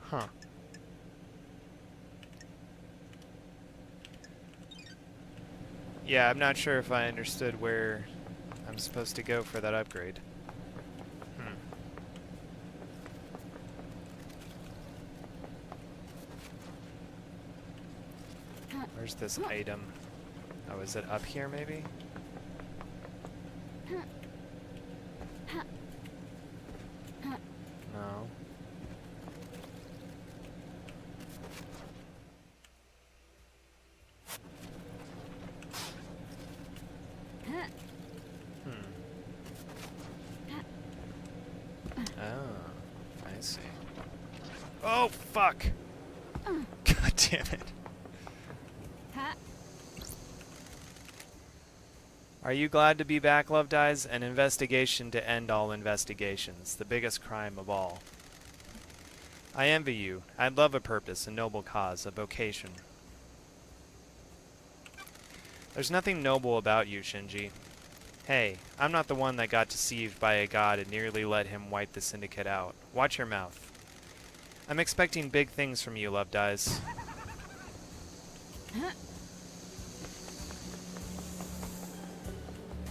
Huh. Yeah, I'm not sure if I understood where I'm supposed to go for that upgrade. Hmm. Where's this item? Oh, is it up here maybe? No. Hmm. Oh, I see. Oh, fuck! God damn it. Are you glad to be back, Loved Eyes? An investigation to end all investigations. The biggest crime of all. I envy you. I'd love a purpose, a noble cause, a vocation. There's nothing noble about you, Shinji. Hey, I'm not the one that got deceived by a god and nearly let him wipe the syndicate out. Watch your mouth. I'm expecting big things from you, Loved Eyes.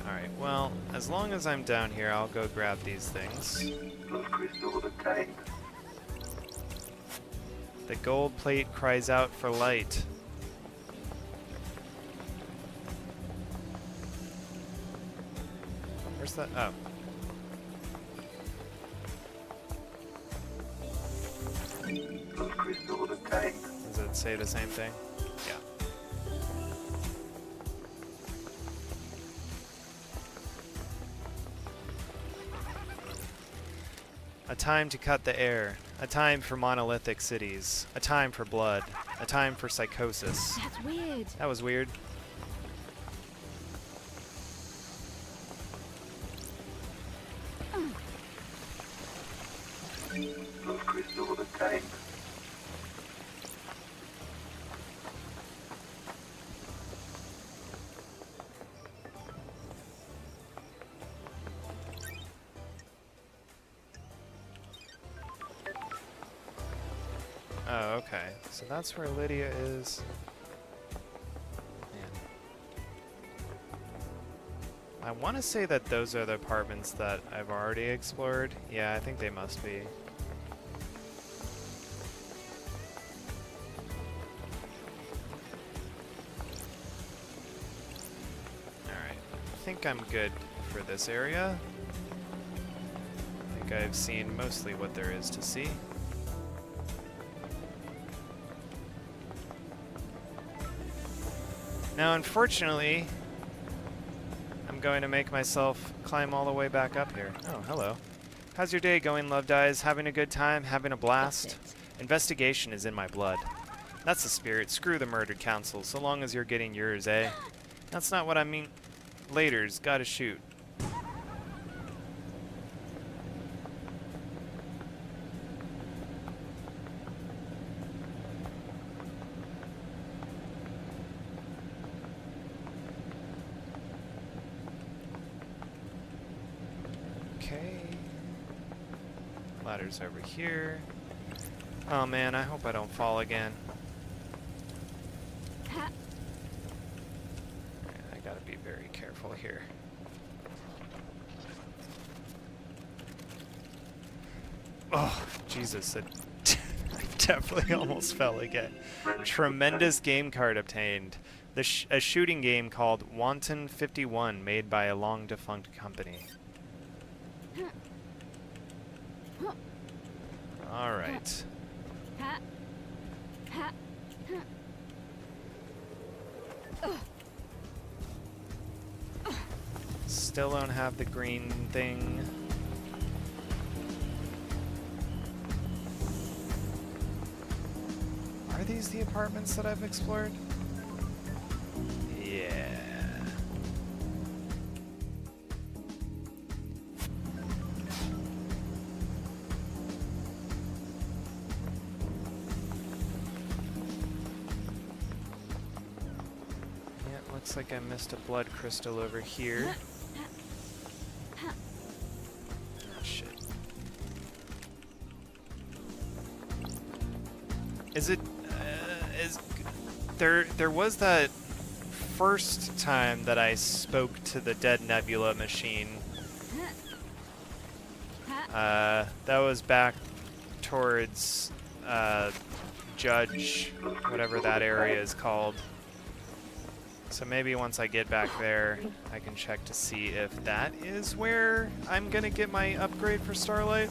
Alright, well, as long as I'm down here, I'll go grab these things. Those crystals obtained. The gold plate cries out for light. Where's that? Oh. Those crystals obtained. Does it say the same thing? Yeah. A time to cut the air. A time for monolithic cities. A time for blood. A time for psychosis. That's weird. That was weird. Those crystals obtained. Oh, okay. So that's where Lydia is. Man. I want to say that those are the apartments that I've already explored. Yeah, I think they must be. Alright. I think I'm good for this area. I think I've seen mostly what there is to see. Now, unfortunately, I'm going to make myself climb all the way back up here. Oh, hello. How's your day going, Loved Eyes? Having a good time? Having a blast? Investigation is in my blood. That's the spirit. Screw the murdered council, so long as you're getting yours, eh? That's not what I mean. Later's gotta shoot. Okay. Ladder's over here. Oh man, I hope I don't fall again. Alright, I gotta be very careful here. Oh, Jesus, I definitely almost fell again. Tremendous game card obtained. A shooting game called Wanton 51, made by a long-defunct company. Alright. Still don't have the green thing. Are these the apartments that I've explored? Yeah. Looks like I missed a blood crystal over here. Oh, shit. Is it, there was that first time that I spoke to the dead Nebula machine. That was back towards, Judge, whatever that area is called. So maybe once I get back there, I can check to see if that is where I'm gonna get my upgrade for Starlight.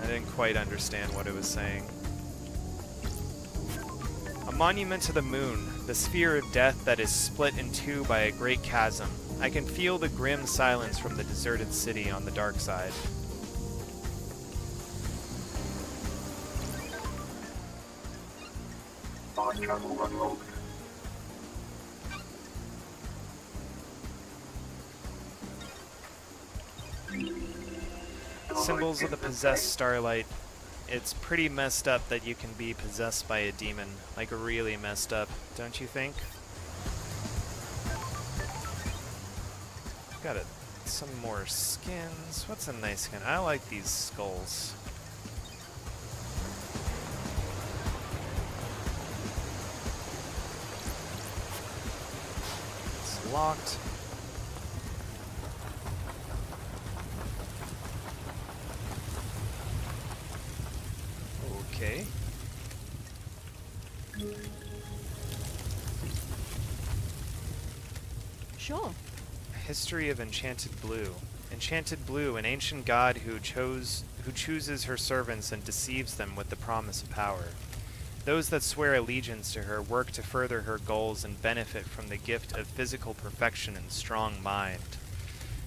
I didn't quite understand what it was saying. A monument to the moon, the sphere of death that is split in two by a great chasm. I can feel the grim silence from the deserted city on the dark side. Fast travel unlocked. Symbols of the possessed Starlight. It's pretty messed up that you can be possessed by a demon. Like, really messed up, don't you think? Got it. Some more skins. What's a nice skin? I like these skulls. It's locked. Okay. Sure. History of Enchanted Blue. Enchanted Blue, an ancient god who chooses her servants and deceives them with the promise of power. Those that swear allegiance to her work to further her goals and benefit from the gift of physical perfection and strong mind.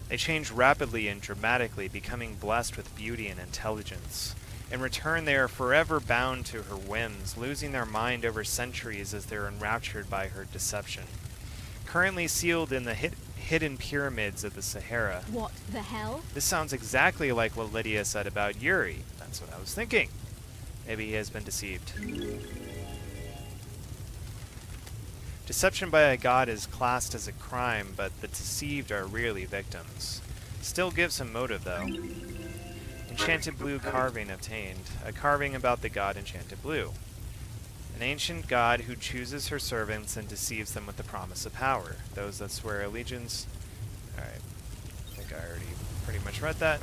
They change rapidly and dramatically, becoming blessed with beauty and intelligence. In return, they are forever bound to her whims, losing their mind over centuries as they're enraptured by her deception. Currently sealed in the hidden pyramids of the Sahara. What the hell? This sounds exactly like what Lydia said about Yuri. That's what I was thinking. Maybe he has been deceived. Deception by a god is classed as a crime, but the deceived are rarely victims. Still gives some motive, though. Enchanted Blue carving obtained. A carving about the god Enchanted Blue. An ancient god who chooses her servants and deceives them with the promise of power. Those that swear allegiance. Alright. I think I already pretty much read that.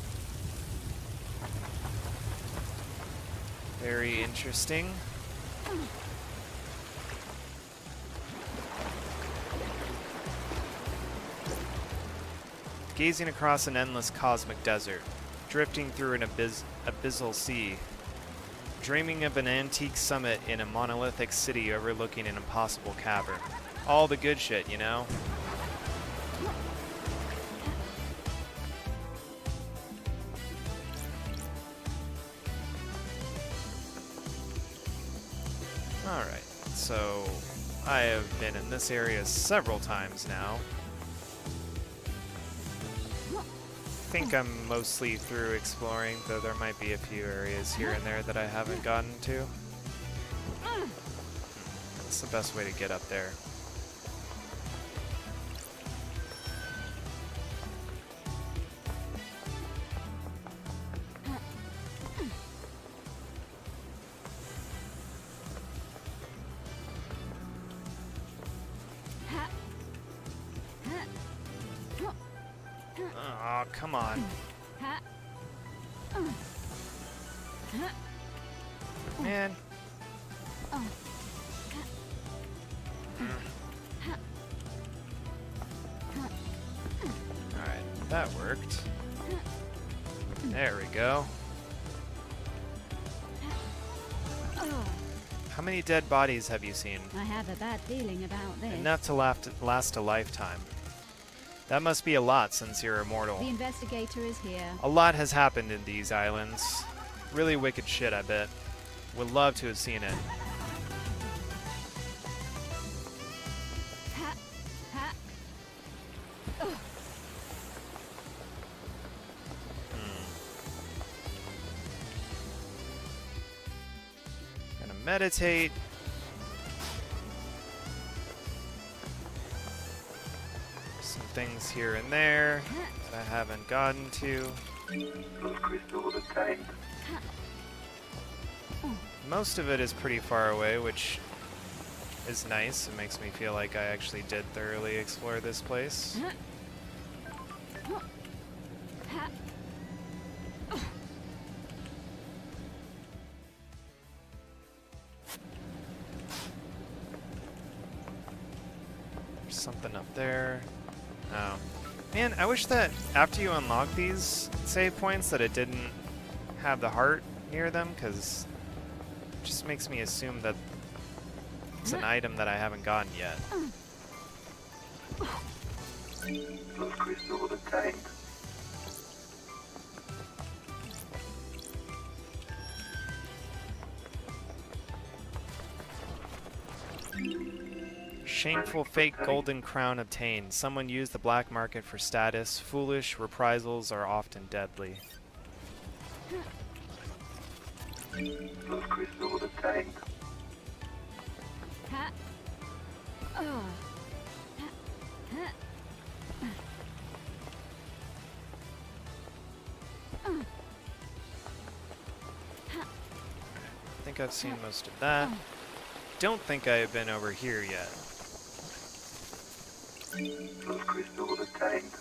Very interesting. Gazing across an endless cosmic desert, drifting through an abyssal sea, dreaming of an antique summit in a monolithic city overlooking an impossible cavern. All the good shit, you know? Alright, so I have been in this area several times now. I think I'm mostly through exploring, though there might be a few areas here and there that I haven't gotten to. That's the best way to get up there. Oh, come on. Man. Alright, that worked. There we go. How many dead bodies have you seen? I have a bad feeling about this. Enough to last a lifetime. That must be a lot since you're immortal. The investigator is here. A lot has happened in these islands. Really wicked shit, I bet. Would love to have seen it. Gonna meditate. things here and there that I haven't gotten to. Those crystals obtained. Most of it is pretty far away, which is nice. It makes me feel like I actually did thoroughly explore this place. There's something up there. Oh. Man, I wish that after you unlock these save points that it didn't have the heart near them, because it just makes me assume that it's an item that I haven't gotten yet. Those crystals obtained. Shameful fake golden crown obtained. Someone used the black market for status. Foolish reprisals are often deadly. Those crystals obtained. I think I've seen most of that. Don't think I have been over here yet. Those crystals obtained.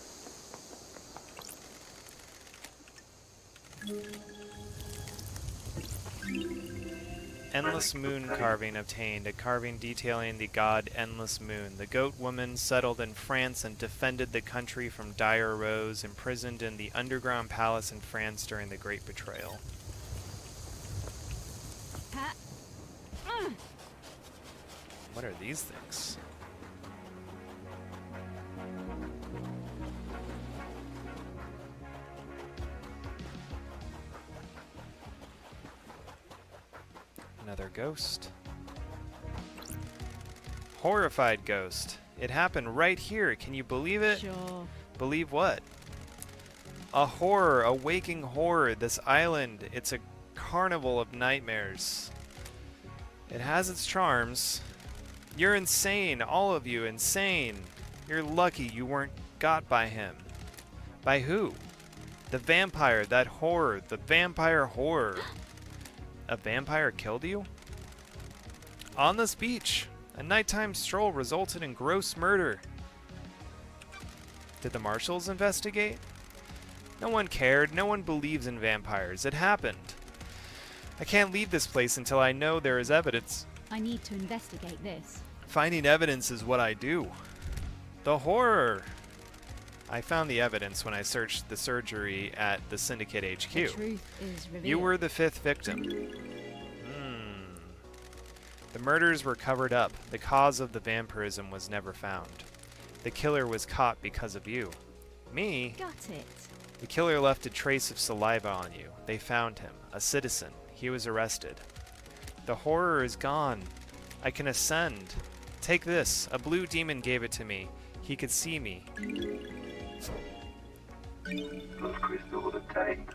Endless moon carving obtained. A carving detailing the god Endless Moon. The goat woman settled in France and defended the country from dire woes, imprisoned in the underground palace in France during the Great Betrayal. What are these things? Another ghost. Horrified ghost. It happened right here. Can you believe it? Sure. Believe what? A horror, a waking horror. This island, it's a carnival of nightmares. It has its charms. You're insane, all of you, insane. You're lucky you weren't got by him. By who? The vampire, that horror, the vampire horror. A vampire killed you? On this beach, a nighttime stroll resulted in gross murder. Did the marshals investigate? No one cared. No one believes in vampires. It happened. I can't leave this place until I know there is evidence. I need to investigate this. Finding evidence is what I do. The horror! I found the evidence when I searched the surgery at the Syndicate HQ. The truth is revealed. You were the 5th victim. The murders were covered up. The cause of the vampirism was never found. The killer was caught because of you. Me? Got it. The killer left a trace of saliva on you. They found him. A citizen. He was arrested. The horror is gone. I can ascend. Take this. A blue demon gave it to me. He could see me. Those crystals obtained.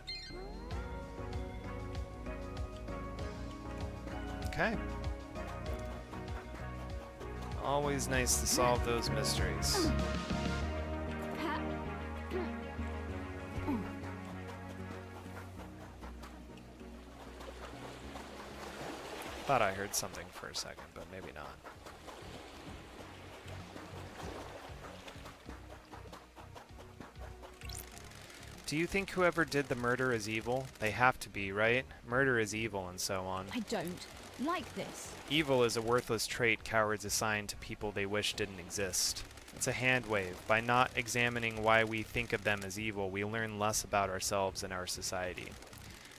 Okay. Always nice to solve those mysteries. Thought I heard something for a second, but maybe not. Do you think whoever did the murder is evil? They have to be, right? Murder is evil and so on. I don't like this. Evil is a worthless trait cowards assign to people they wish didn't exist. It's a hand wave. By not examining why we think of them as evil, we learn less about ourselves and our society.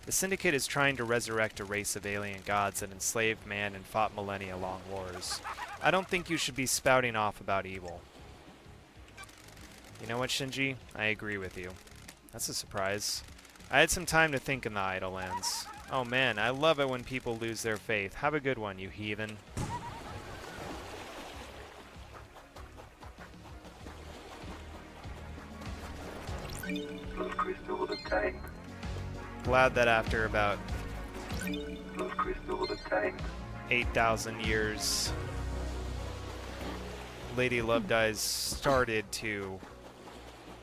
The Syndicate is trying to resurrect a race of alien gods that enslaved man and fought millennia-long wars. I don't think you should be spouting off about evil. You know what, Shinji? I agree with you. That's a surprise. I had some time to think in the Idle Lands. Oh man, I love it when people lose their faith. Have a good one, you heathen. Those crystals obtained. Glad that after about Those crystals obtained. 8,000 years, Lady Lovedeyes started to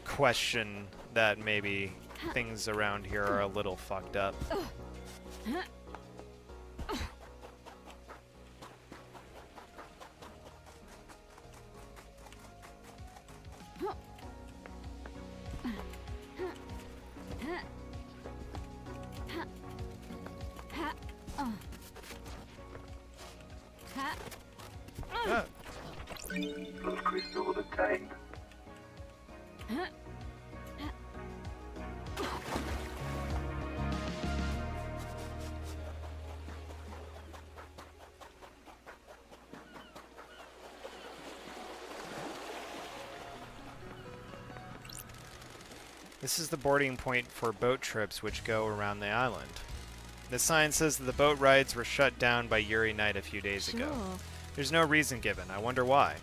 question that maybe things around here are a little fucked up. Ah, Blood crystal obtained. this is the boarding point for boat trips which go around the island. The sign says that the boat rides were shut down by Yuri Knight a few days ago. Sure. There's no reason given. I wonder why.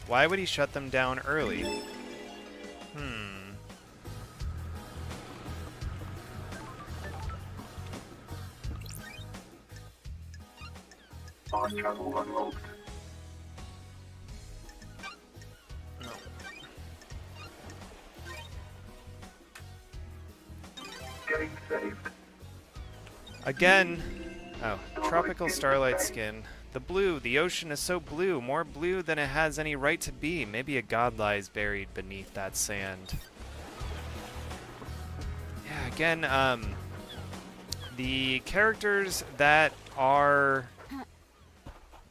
Why would he shut them down early? Bar travel unlocked. No. Game saved. Again. Oh, tropical starlight skin. The blue. The ocean is so blue. More blue than it has any right to be. Maybe a god lies buried beneath that sand. Yeah, again, the characters that are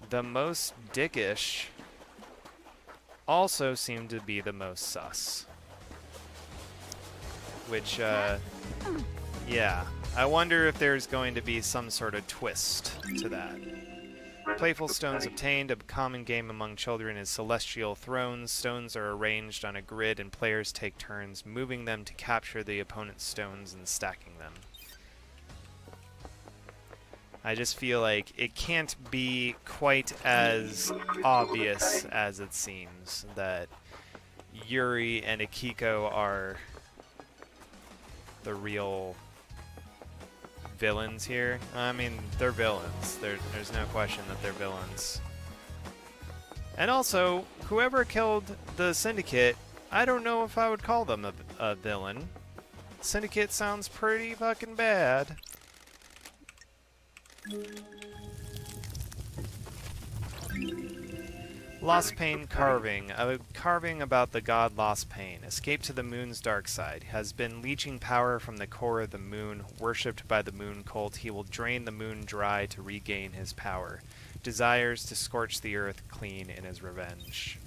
the most dickish also seem to be the most sus. Which, yeah. I wonder if there's going to be some sort of twist to that. Playful stones obtained. A common game among children is celestial thrones. Stones are arranged on a grid and players take turns moving them to capture the opponent's stones and stacking them. I just feel like it can't be quite as obvious as it seems that Yuri and Akiko are the real villains here. I mean, they're villains. There's no question that they're villains. And also, whoever killed the Syndicate, I don't know if I would call them a villain. Syndicate sounds pretty fucking bad. Lost Pain carving. A carving about the god Lost Pain. Escape to the moon's dark side. Has been leeching power from the core of the moon. Worshipped by the moon cult, he will drain the moon dry to regain his power. Desires to scorch the earth clean in his revenge.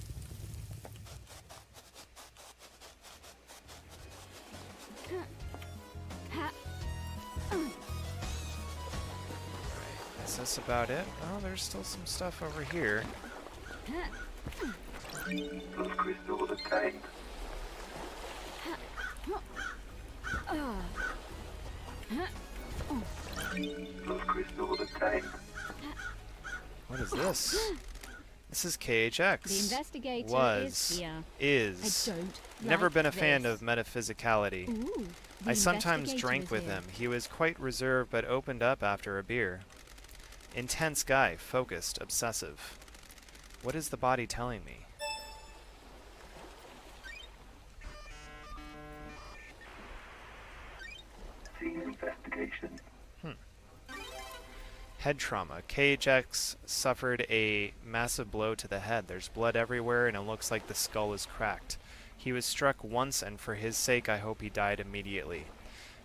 Is this about it? Oh, there's still some stuff over here. Blood crystal obtained. Blood crystal obtained. What is this? This is KHX. The investigator Was. is here. Is. I don't Never like been a fan this. of metaphysicality. Ooh, the I sometimes investigator drank is with here. him. He was quite reserved but opened up after a beer. Intense guy, focused, obsessive. What is the body telling me? Scene investigation. Head trauma. KHX suffered a massive blow to the head. There's blood everywhere and it looks like the skull is cracked. He was struck once and for his sake I hope he died immediately.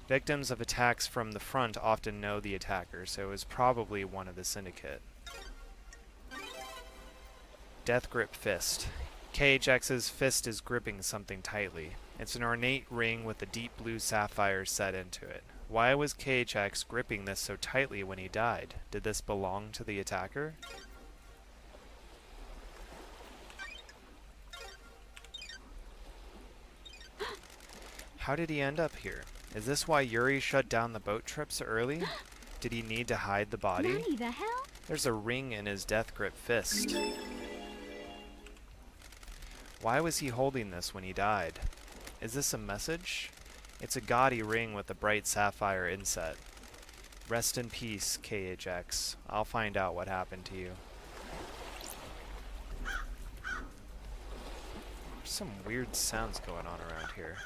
Victims of attacks from the front often know the attacker, so it was probably one of the syndicate. Death grip fist. KHX's fist is gripping something tightly. It's an ornate ring with a deep blue sapphire set into it. Why was KHX gripping this so tightly when he died? Did this belong to the attacker? How did he end up here? Is this why Yuri shut down the boat trips early? Did he need to hide the body? Nanny, the hell? There's a ring in his death grip fist. Why was he holding this when he died? Is this a message? It's a gaudy ring with a bright sapphire inset. Rest in peace, KHX. I'll find out what happened to you. Some weird sounds going on around here.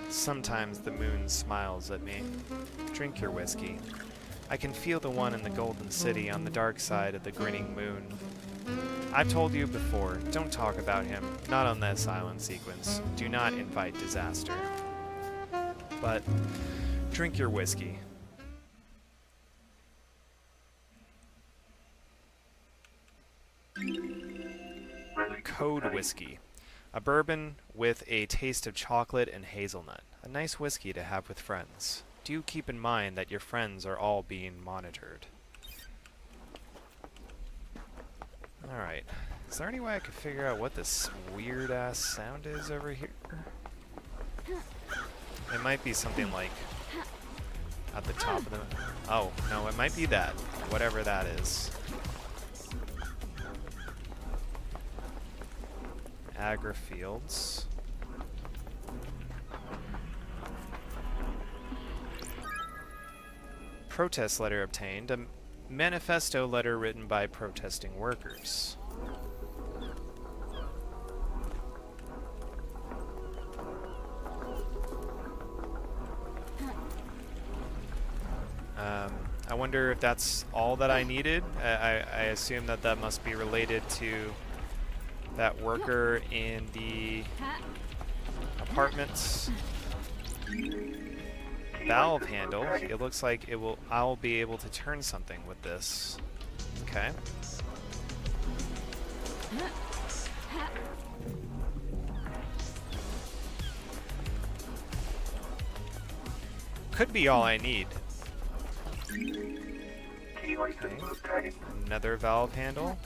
Sometimes the moon smiles at me. Drink your whiskey. I can feel the one in the Golden City on the dark side of the grinning moon. I've told you before, don't talk about him. Not on this island sequence. Do not invite disaster. But drink your whiskey. Code whiskey. A bourbon with a taste of chocolate and hazelnut. A nice whiskey to have with friends. Do keep in mind that your friends are all being monitored. Alright. Is there any way I could figure out what this weird-ass sound is over here? It might be something like at the top of the... Oh, no, it might be that. Whatever that is. Agra Fields. Protest letter obtained. A manifesto letter written by protesting workers. I wonder if that's all that I needed. I assume that that must be related to that worker in the apartments. Valve handle. It looks like it will. I'll be able to turn something with this. Okay. Could be all I need. Okay. Another valve handle.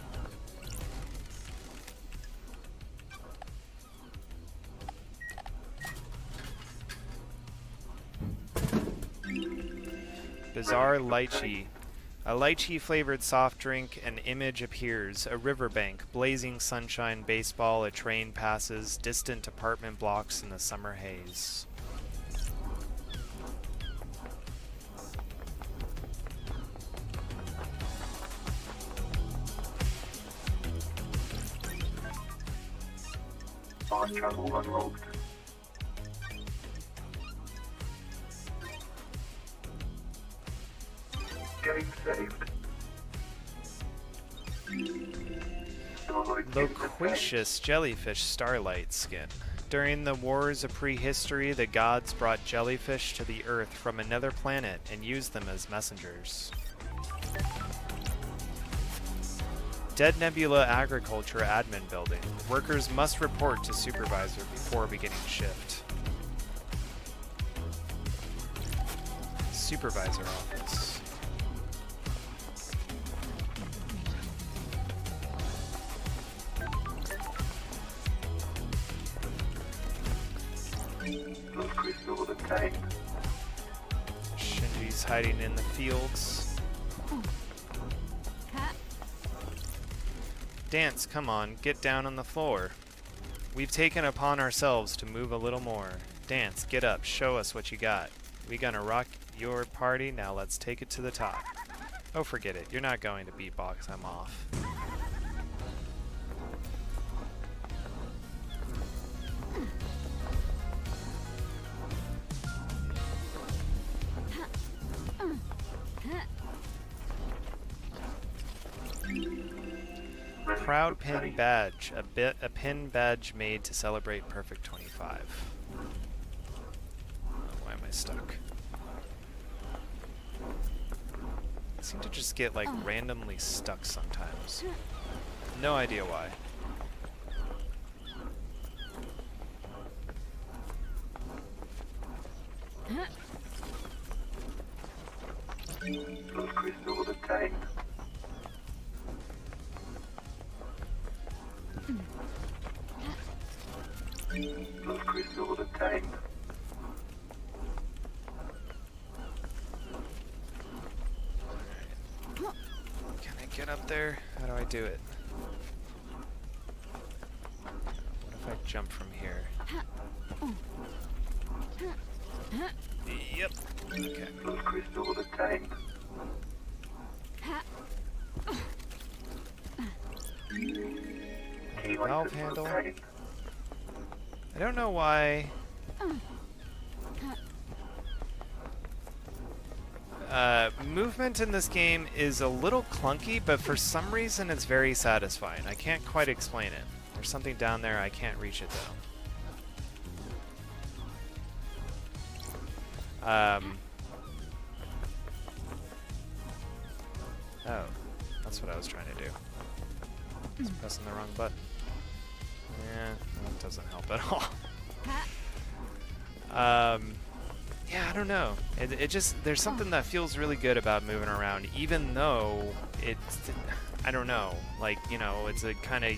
Bizarre lychee. A lychee-flavored soft drink, an image appears. A riverbank, blazing sunshine, baseball, a train passes, distant apartment blocks in the summer haze. Fast travel unlocked. Game saved. Loquacious jellyfish starlight skin. During the wars of prehistory, the gods brought jellyfish to the earth from another planet and used them as messengers. Dead Nebula Agriculture Admin Building. Workers must report to supervisor before beginning shift. Supervisor office. Those crystals obtained. Shinji's hiding in the fields. Dance, come on, get down on the floor. We've taken upon ourselves to move a little more. Dance, get up, show us what you got. We gonna rock your party, now let's take it to the top. Oh, forget it, you're not going to beatbox, I'm off. Proud pin badge, a pin badge made to celebrate Perfect 25. Oh, why am I stuck? I seem to just get like randomly stuck sometimes. No idea why. Those crystals obtained. Those crystals obtained. Can I get up there? How do I do it? What if I jump from here? Yep. Okay. Plus crystal attained. Key Valve license handle. obtained. I don't know why. Movement in this game is a little clunky, but for some reason it's very satisfying. I can't quite explain it. There's something down there, I can't reach it though. Oh, that's what I was trying to do. I was pressing the wrong button. Yeah, that doesn't help at all. Yeah, I don't know. It just, there's something that feels really good about moving around, even though it's, I don't know, like, you know, it's a kind of,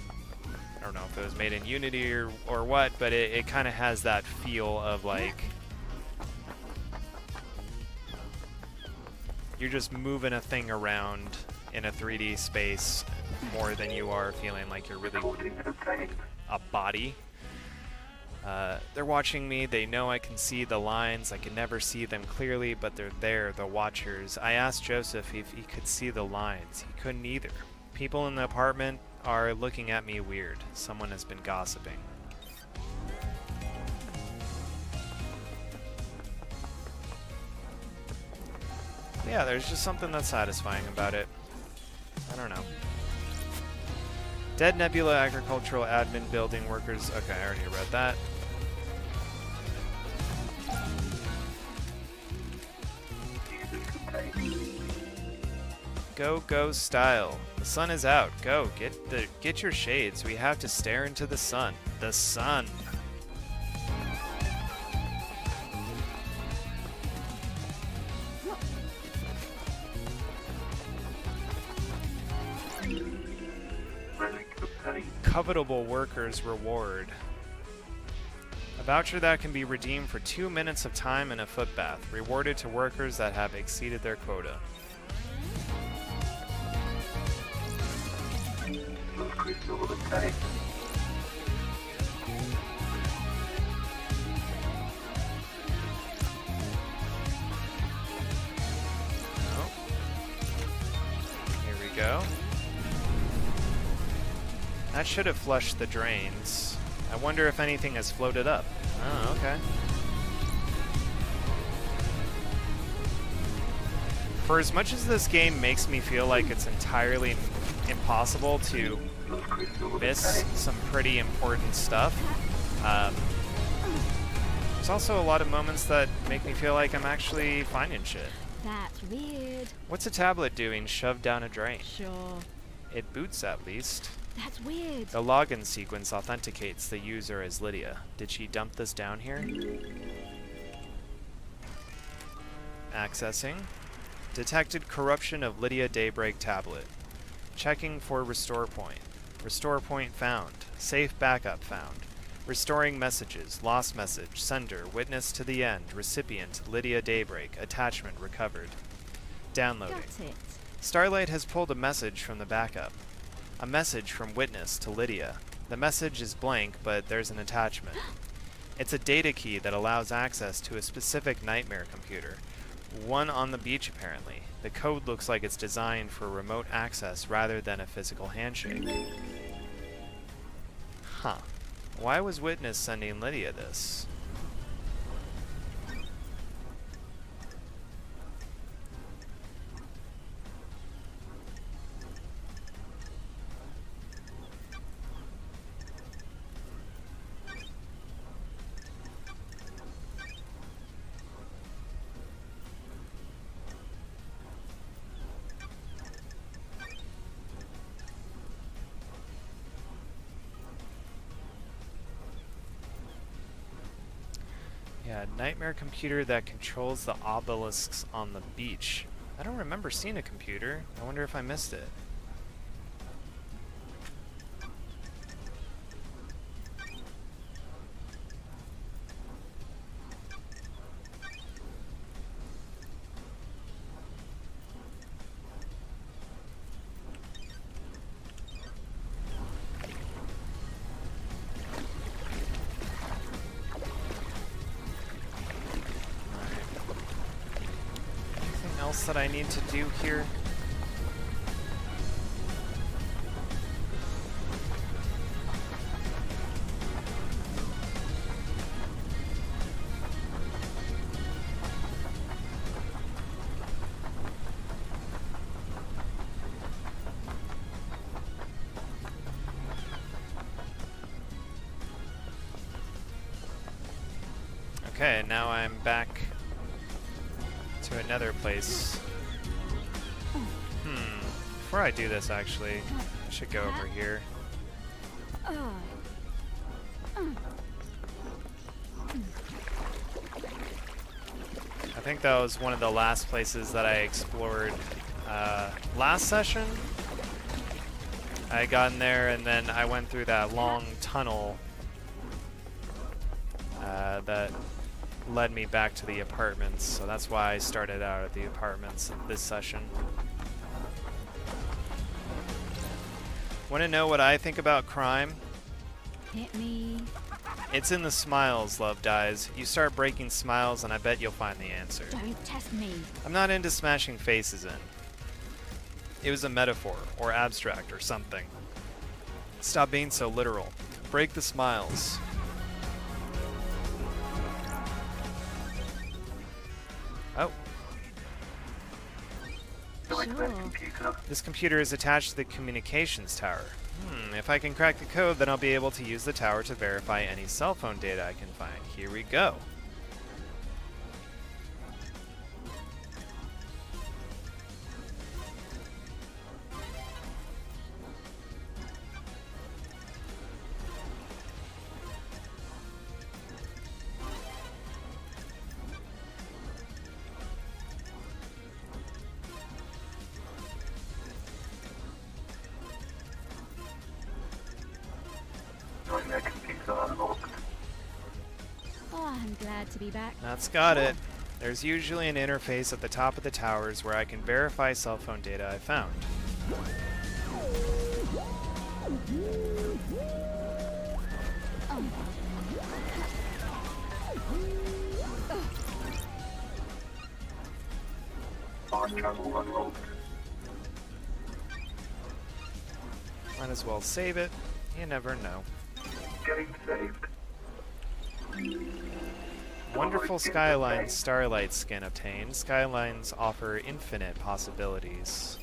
I don't know if it was made in Unity or what, but it kind of has that feel of like, you're just moving a thing around in a 3D space more than you are feeling like you're really Recording obtained. a body. They're watching me, they know I can see the lines, I can never see them clearly, but they're there, the watchers. I asked Joseph if he could see the lines. He couldn't either. People in the apartment are looking at me weird. Someone has been gossiping. Yeah, there's just something that's satisfying about it. I don't know. Dead Nebula Agricultural Admin Building Workers. Okay, I already read that. Music obtained. Go style. The sun is out. Go get your shades. We have to stare into the sun. The sun. Relic obtained. Covetable workers reward. A voucher that can be redeemed for 2 minutes of time in a foot bath, rewarded to workers that have exceeded their quota. Plus crystal obtained. Oh. Here we go. That should have flushed the drains. I wonder if anything has floated up. Oh, okay. For as much as this game makes me feel like it's entirely impossible to Plus crystal miss obtained. some pretty important stuff, there's also a lot of moments that make me feel like I'm actually finding shit. That's weird. What's a tablet doing shoved down a drain? Sure. It boots at least. That's weird. The login sequence authenticates the user as Lydia. Did she dump this down here? Accessing. Detected corruption of Lydia Daybreak tablet. Checking for restore point. Restore point found. Safe backup found. Restoring messages. Lost message. Sender. Witness to the end. Recipient. Lydia Daybreak. Attachment recovered. Downloading. Got it. Starlight has pulled a message from the backup. A message from Witness to Lydia. The message is blank, but there's an attachment. It's a data key that allows access to a specific nightmare computer. One on the beach, apparently. The code looks like it's designed for remote access rather than a physical handshake. Huh. Why was Witness sending Lydia this? Yeah, nightmare computer that controls the obelisks on the beach. I don't remember seeing a computer. I wonder if I missed it. else that I need to do here? Okay, now I'm back to another place. Before I do this, actually, I should go over here. I think that was one of the last places that I explored last session. I got in there and then I went through that long tunnel that led me back to the apartments, so that's why I started out at the apartments this session. Want to know what I think about crime? Hit me. It's in the smiles, Love Dies. You start breaking smiles and I bet you'll find the answer. Don't test me. I'm not into smashing faces in. It was a metaphor, or abstract, or something. Stop being so literal. Break the smiles. Oh. Join that Sure. computer. This computer is attached to the communications tower. If I can crack the code, then I'll be able to use the tower to verify any cell phone data I can find. Here we go. Join that computer unlocked. Oh, I'm glad to be back. That's got it. There's usually an interface at the top of the towers where I can verify cell phone data I found. Bar channel unlocked. Might as well save it. You never know. Getting saved. Wonderful Skyline Starlight skin obtained. Skylines offer infinite possibilities.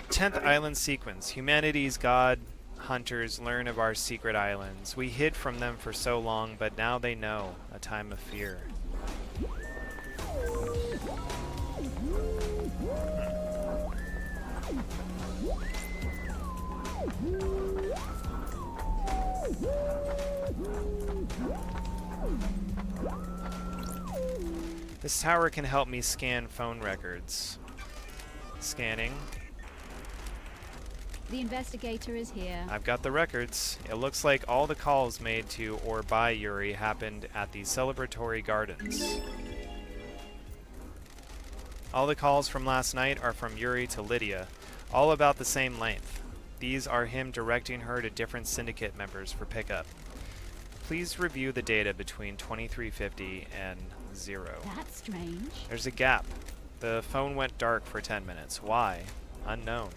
10th island sequence. Humanity's god hunters learn of our secret islands. We hid from them for so long, but now they know. A time of fear. This tower can help me scan phone records. Scanning. The investigator is here. I've got the records. It looks like all the calls made to or by Yuri happened at the celebratory gardens. All the calls from last night are from Yuri to Lydia, all about the same length. These are him directing her to different syndicate members for pickup. Please review the data between 2350 and 0. That's strange. There's a gap. The phone went dark for 10 minutes. Why? Unknown.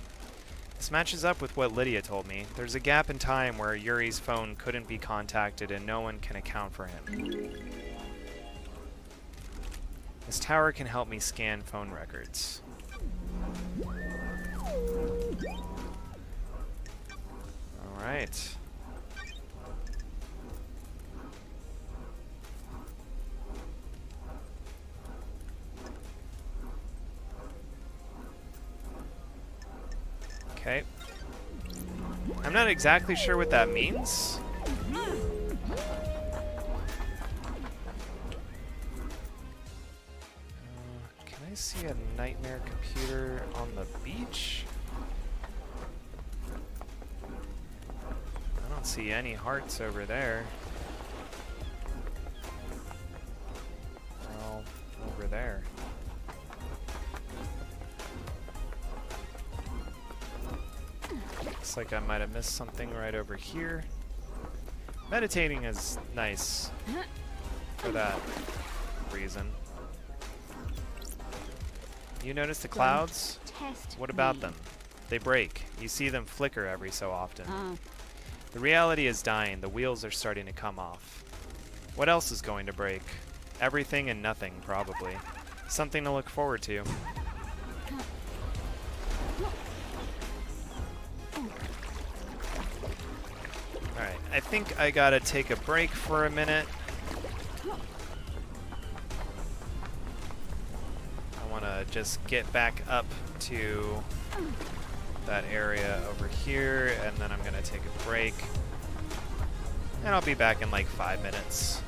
This matches up with what Lydia told me. There's a gap in time where Yuri's phone couldn't be contacted and no one can account for him. This tower can help me scan phone records. Alright. Okay. I'm not exactly sure what that means. Can I see a nightmare computer on the beach? I don't see any hearts over there. Well, over there. Looks like I might have missed something right over here. Meditating is nice for that. reason. You notice the clouds? Test What about me. them? They break. You see them flicker every so often. Oh, The reality is dying. The wheels are starting to come off. What else is going to break? Everything and nothing, probably. Something to look forward to. Alright, I think I gotta take a break for a minute. I wanna just get back up to that area over here, and then I'm gonna take a break. And I'll be back in like 5 minutes.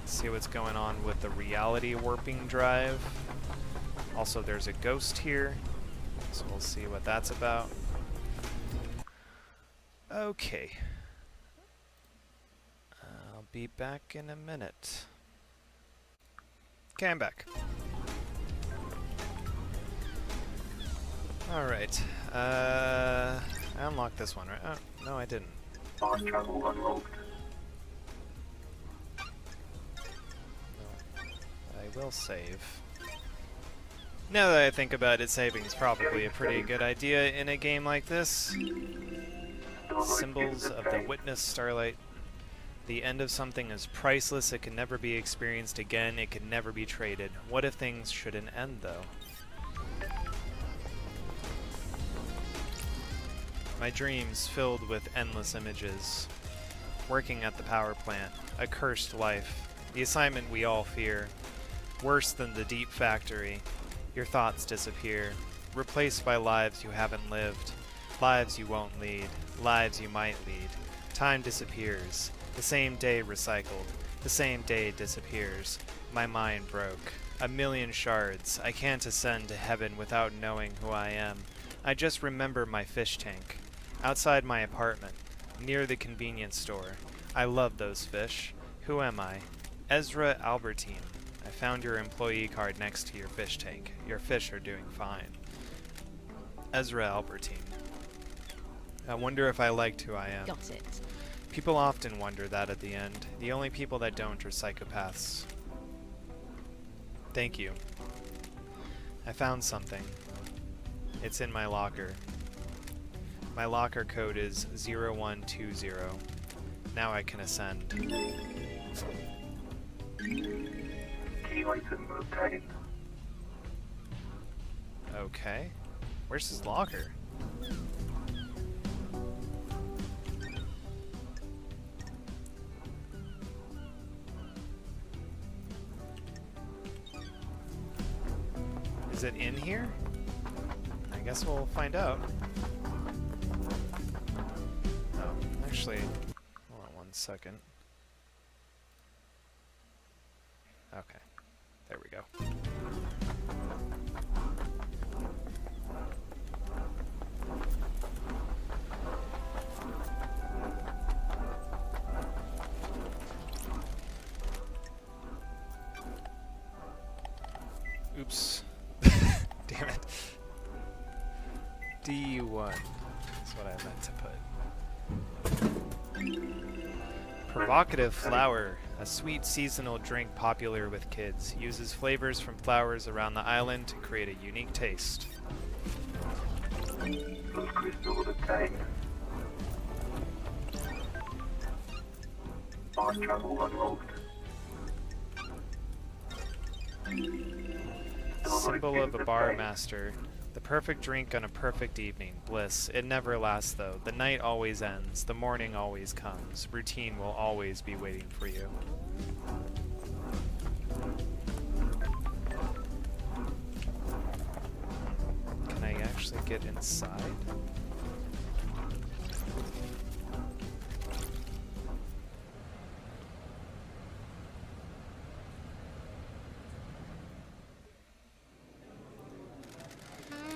See what's going on with the reality warping drive. Also, there's a ghost here, so we'll see what that's about. Okay. I'll be back in a minute. Okay, I'm back. Alright. I unlocked this one, right? Oh, no, I didn't. Fast travel unlocked. No. I will save. Now that I think about it, saving is probably a pretty good idea in a game like this. Symbols of the Witness Starlight. The end of something is priceless. It can never be experienced again. It can never be traded. What if things shouldn't end, though? My dreams filled with endless images. Working at the power plant. A cursed life. The assignment we all fear. Worse than the deep factory. Your thoughts disappear. Replaced by lives you haven't lived. Lives you won't lead. Lives you might lead. Time disappears. The same day recycled. The same day disappears. My mind broke. A million shards. I can't ascend to heaven without knowing who I am. I just remember my fish tank. Outside my apartment. Near the convenience store. I love those fish. Who am I? Ezra Albertine. I found your employee card next to your fish tank. Your fish are doing fine. Ezra Albertine. I wonder if I liked who I am. got it. People often wonder that at the end. The only people that don't are psychopaths. Thank you. I found something. It's in my locker. My locker code is 0120. Now I can ascend. Key item obtained. Okay. Where's his locker? Is it in here? I guess we'll find out. Oh, actually, hold on 1 second. Okay, there we go. Oops. Damn it. D1. That's what I meant to put. Provocative flower. A sweet seasonal drink popular with kids. Uses flavors from flowers around the island to create a unique taste. Those crystals obtained. Fast travel unlocked. Symbol of a bar master. The perfect drink on a perfect evening. Bliss. It never lasts though. The night always ends. The morning always comes. Routine will always be waiting for you. Can I actually get inside?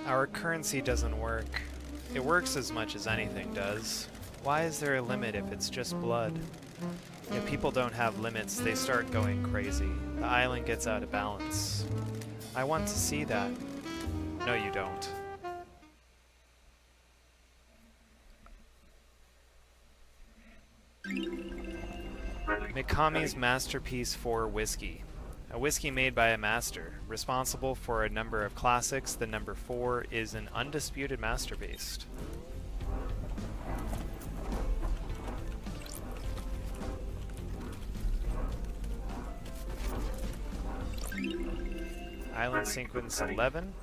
Our currency doesn't work. It works as much as anything does. Why is there a limit if it's just blood? If people don't have limits, they start going crazy. The island gets out of balance. I want to see that. No, you don't. Mikami's Masterpiece 4 Whiskey. A whiskey made by a master. Responsible for a number of classics, the number 4 is an undisputed masterpiece. Island Sequence 11.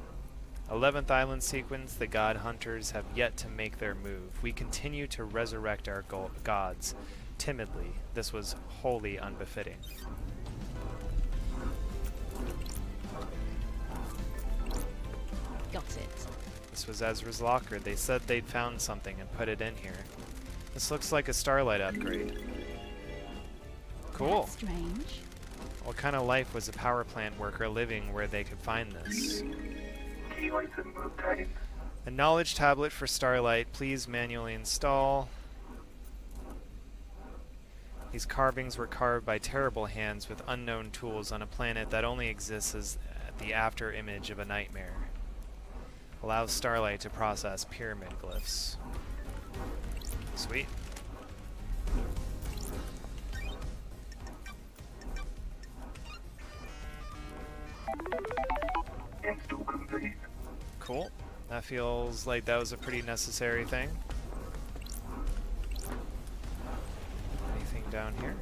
11th Island Sequence, the God Hunters have yet to make their move. We continue to resurrect our gods. Timidly, this was wholly unbefitting. Got it. This was Ezra's locker. They said they'd found something and put it in here. This looks like a Starlight upgrade. Cool. That's strange. What kind of life was a power plant worker living where they could find this? Key item obtained. A knowledge tablet for Starlight. Please manually install. These carvings were carved by terrible hands with unknown tools on a planet that only exists as the after image of a nightmare. Allows Starlight to process pyramid glyphs. Sweet. Install complete. Cool. That feels like that was a pretty necessary thing. Anything down here?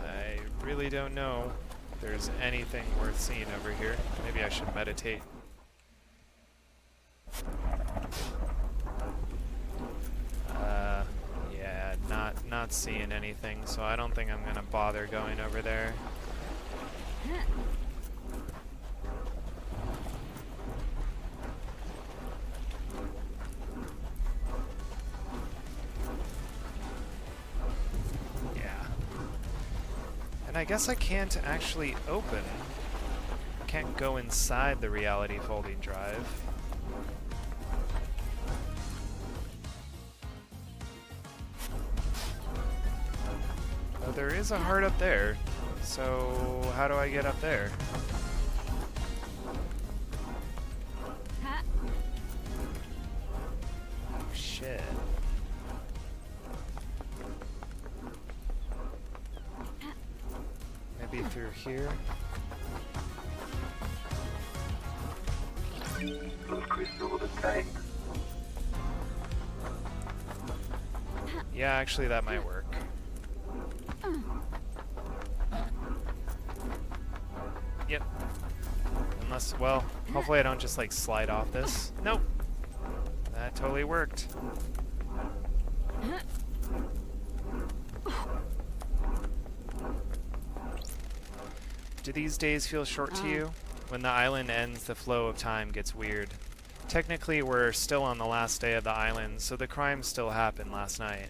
I really don't know if there's anything worth seeing over here. Maybe I should meditate. Yeah, not seeing anything, so I don't think I'm gonna bother going over there. Yeah. And I guess I can't actually open. I can't go inside the reality folding drive. Oh, there is a heart up there. So how do I get up there? Ha. Oh shit. Maybe through here? Blood crystal obtained. Yeah, actually that might work. Yep. Unless, well, hopefully I don't just like slide off this. Nope. That totally worked. Do these days feel short to you? When the island ends, the flow of time gets weird. Technically, we're still on the last day of the island, so the crime still happened last night.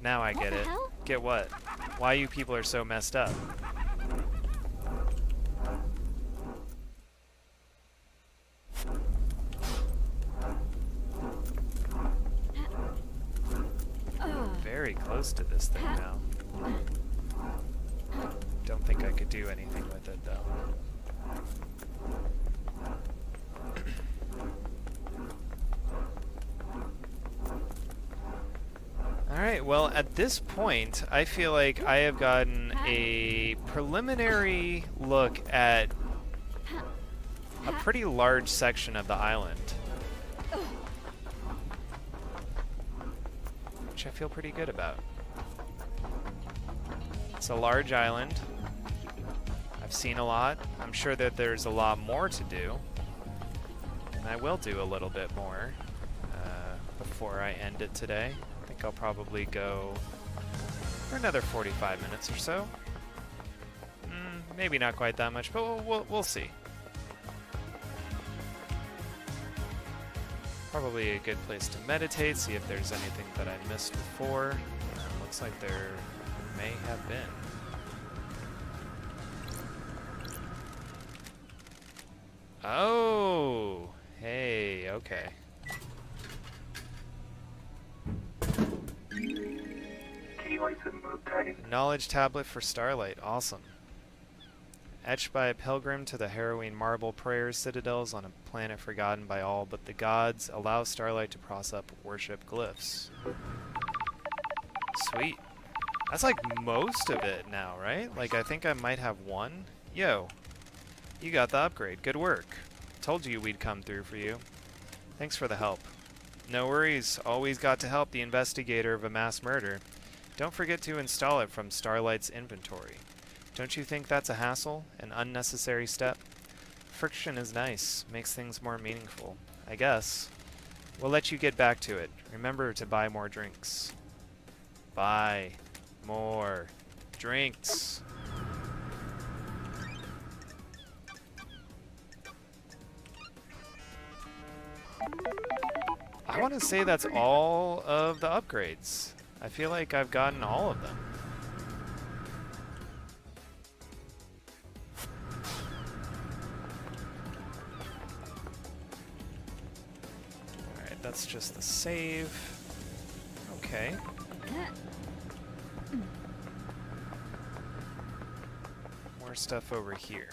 Now I get it. hell? Get what? Why you people are so messed up. Very close to this thing now. Don't think I could do anything with it though. Alright, well at this point I feel like I have gotten a preliminary look at a pretty large section of the island. Which I feel pretty good about. It's a large island. I've seen a lot. I'm sure that there's a lot more to do. And I will do a little bit more before I end it today. I think I'll probably go for another 45 minutes or so. Maybe not quite that much, but we'll see. Probably a good place to meditate, see if there's anything that I missed before. Looks like there may have been. Oh, hey, okay. Key item obtained. Knowledge tablet for Starlight, awesome. Etched by a pilgrim to the harrowing marble prayer citadels on a planet forgotten by all but the gods, allow Starlight to process up worship glyphs. Sweet. That's like most of it now, right? Like I think I might have one. Yo, you got the upgrade. Good work. Told you we'd come through for you. Thanks for the help. No worries. Always got to help the investigator of a mass murder. Don't forget to install it from Starlight's inventory. Don't you think that's a hassle? An unnecessary step? Friction is nice. Makes things more meaningful. I guess. We'll let you get back to it. Remember to buy more drinks. Buy more drinks. I want to say that's all of the upgrades. I feel like I've gotten all of them. Alright, that's just the save. Okay. More stuff over here.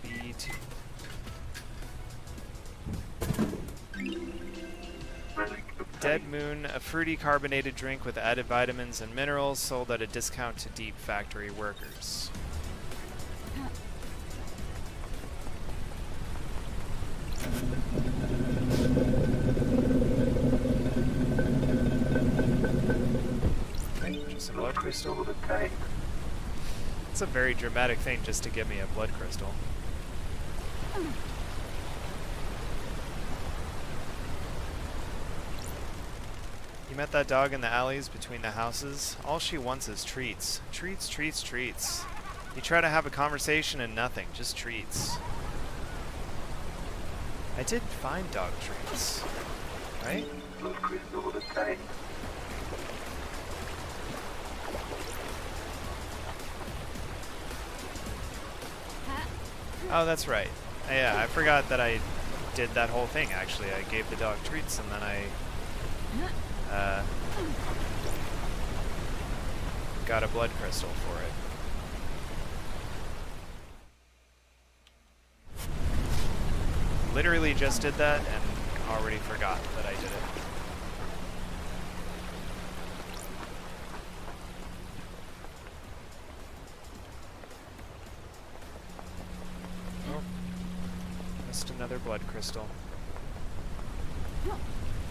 B2. Dead Moon, a fruity carbonated drink with added vitamins and minerals sold at a discount to deep factory workers. Okay, just a blood crystal. It's a very dramatic thing just to give me a blood crystal. You met that dog in the alleys between the houses? All she wants is treats. Treats, treats, treats. You try to have a conversation and nothing, just treats. I did find dog treats, right? Oh, that's right. Yeah, I forgot that I did that whole thing, actually. I gave the dog treats and then I got a blood crystal for it. Literally just did that and already forgot that I did it. Oh, missed another blood crystal.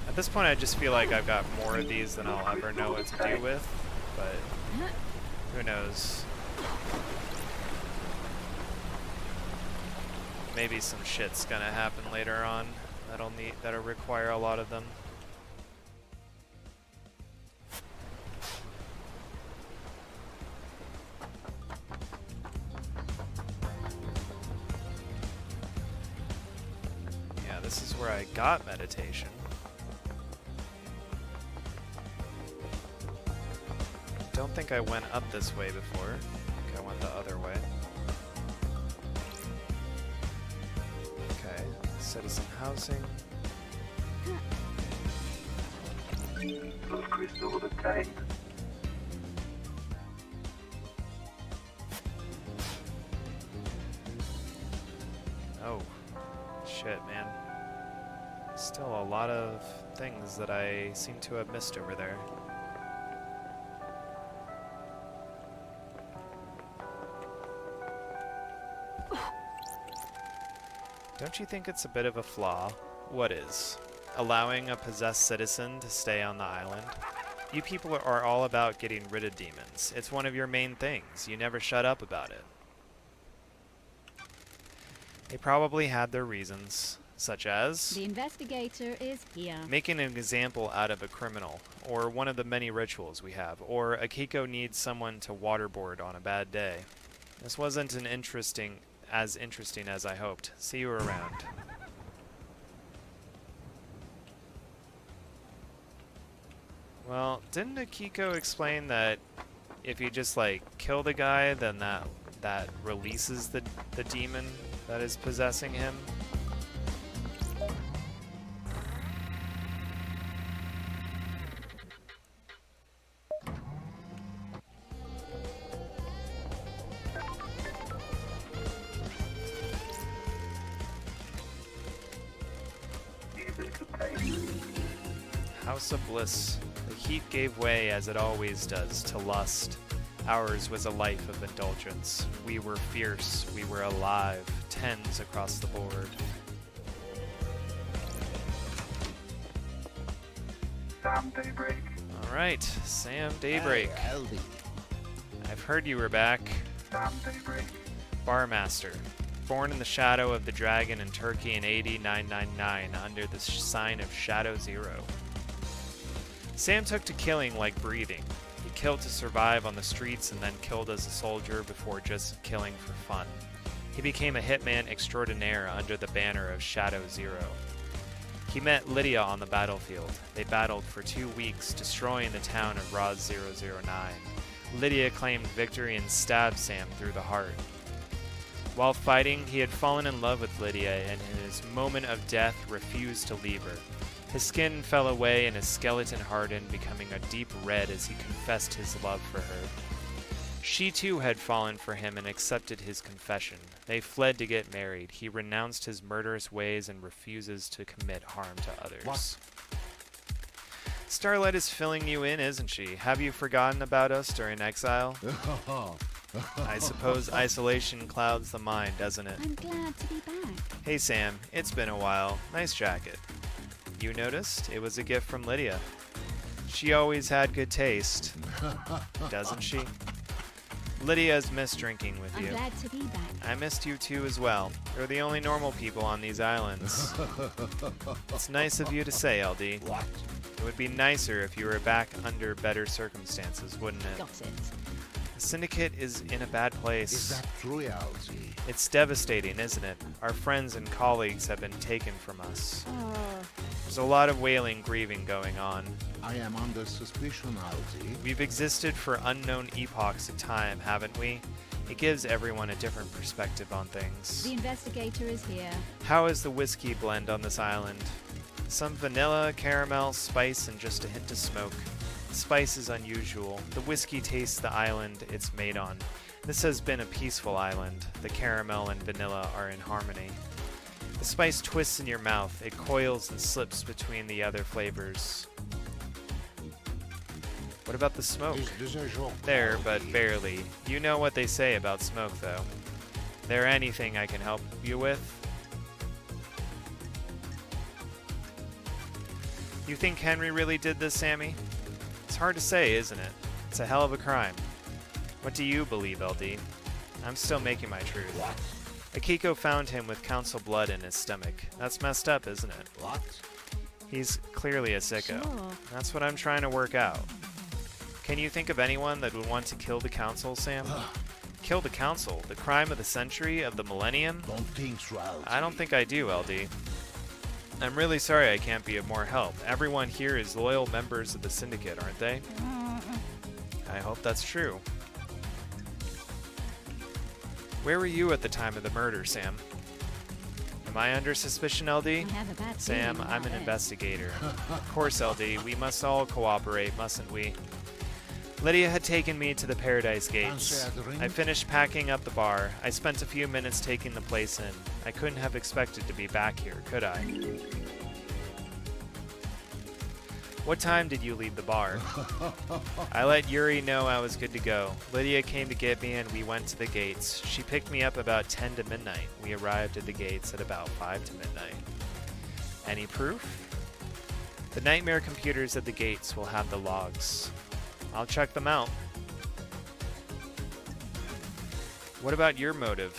At this point, I just feel like I've got more of these than I'll ever know what to do with, but who knows? Maybe some shit's gonna happen later on that'll require a lot of them. Yeah, this is where I got meditation. Don't think I went up this way before. I think I went the other way. Okay, citizen housing. Crystal obtained. Oh, shit, man. Still a lot of things that I seem to have missed over there. Don't you think it's a bit of a flaw? What is? Allowing a possessed citizen to stay on the island? You people are all about getting rid of demons. It's one of your main things. You never shut up about it. They probably had their reasons, such as The investigator is here. making an example out of a criminal, or one of the many rituals we have, or Akiko needs someone to waterboard on a bad day. This wasn't as interesting as I hoped. See you around. Well, didn't Akiko explain that if you just like kill the guy, then that releases the demon that is possessing him? obtained. House of Bliss. The heat gave way, as it always does, to lust. Ours was a life of indulgence. We were fierce. We were alive. 10s across the board. Sam Daybreak. Alright, Sam Daybreak. Aldi. I've heard you were back. Sam Daybreak. Barmaster. Born in the shadow of the dragon in Turkey in AD 999 under the sign of Shadow Zero. Sam took to killing like breathing. He killed to survive on the streets and then killed as a soldier before just killing for fun. He became a hitman extraordinaire under the banner of Shadow Zero. He met Lydia on the battlefield. They battled for 2 weeks, destroying the town of Roz 009. Lydia claimed victory and stabbed Sam through the heart. While fighting, he had fallen in love with Lydia and in his moment of death refused to leave her. His skin fell away and his skeleton hardened, becoming a deep red as he confessed his love for her. She too had fallen for him and accepted his confession. They fled to get married. He renounced his murderous ways and refuses to commit harm to others. What? Starlight is filling you in, isn't she? Have you forgotten about us during exile? I suppose isolation clouds the mind, doesn't it? I'm glad to be back. Hey Sam, it's been a while. Nice jacket. You noticed? It was a gift from Lydia. She always had good taste, doesn't she? Lydia's missed drinking with I'm you. glad to be back. I missed you too as well. You're the only normal people on these islands. It's nice of you to say, LD. What? It would be nicer if you were back under better circumstances, wouldn't it? Got it. The Syndicate is in a bad place. Is that true, Aldi? It's devastating, isn't it? Our friends and colleagues have been taken from us. Oh, There's a lot of wailing, grieving going on. I am under suspicion, Aldi. We've existed for unknown epochs of time, haven't we? It gives everyone a different perspective on things. the investigator is here. How is the whiskey blend on this island? Some vanilla, caramel, spice, and just a hint of smoke. The spice is unusual. The whiskey tastes the island it's made on. This has been a peaceful island. The caramel and vanilla are in harmony. The spice twists in your mouth. It coils and slips between the other flavors. What about the smoke? Is a joke, There, but Aldi. barely. You know what they say about smoke, though. There anything I can help you with? You think Henry really did this, Sammy? It's hard to say, isn't it? It's a hell of a crime. What do you believe, LD? I'm still making my truth. What? Akiko found him with council blood in his stomach. That's messed up, isn't it? What? He's clearly a sicko. Sure. That's what I'm trying to work out. Can you think of anyone that would want to kill the council, Sam? Kill the council? The crime of the century, of the millennium? Don't think so, Aldi. I don't think I do, LD. I'm really sorry I can't be of more help. Everyone here is loyal members of the Syndicate, aren't they? I hope that's true. Where were you at the time of the murder, Sam? Am I under suspicion, LD? I have a bad Sam, feeling I'm about an this. investigator. Of course, LD. We must all cooperate, mustn't we? Lydia had taken me to the Paradise Gates. Fancy a drink? I finished packing up the bar. I spent a few minutes taking the place in. I couldn't have expected to be back here, could I? What time did you leave the bar? I let Yuri know I was good to go. Lydia came to get me and we went to the gates. She picked me up about 10 to midnight. We arrived at the gates at about 5 to midnight. Any proof? The nightmare computers at the gates will have the logs. I'll check them out. What about your motive?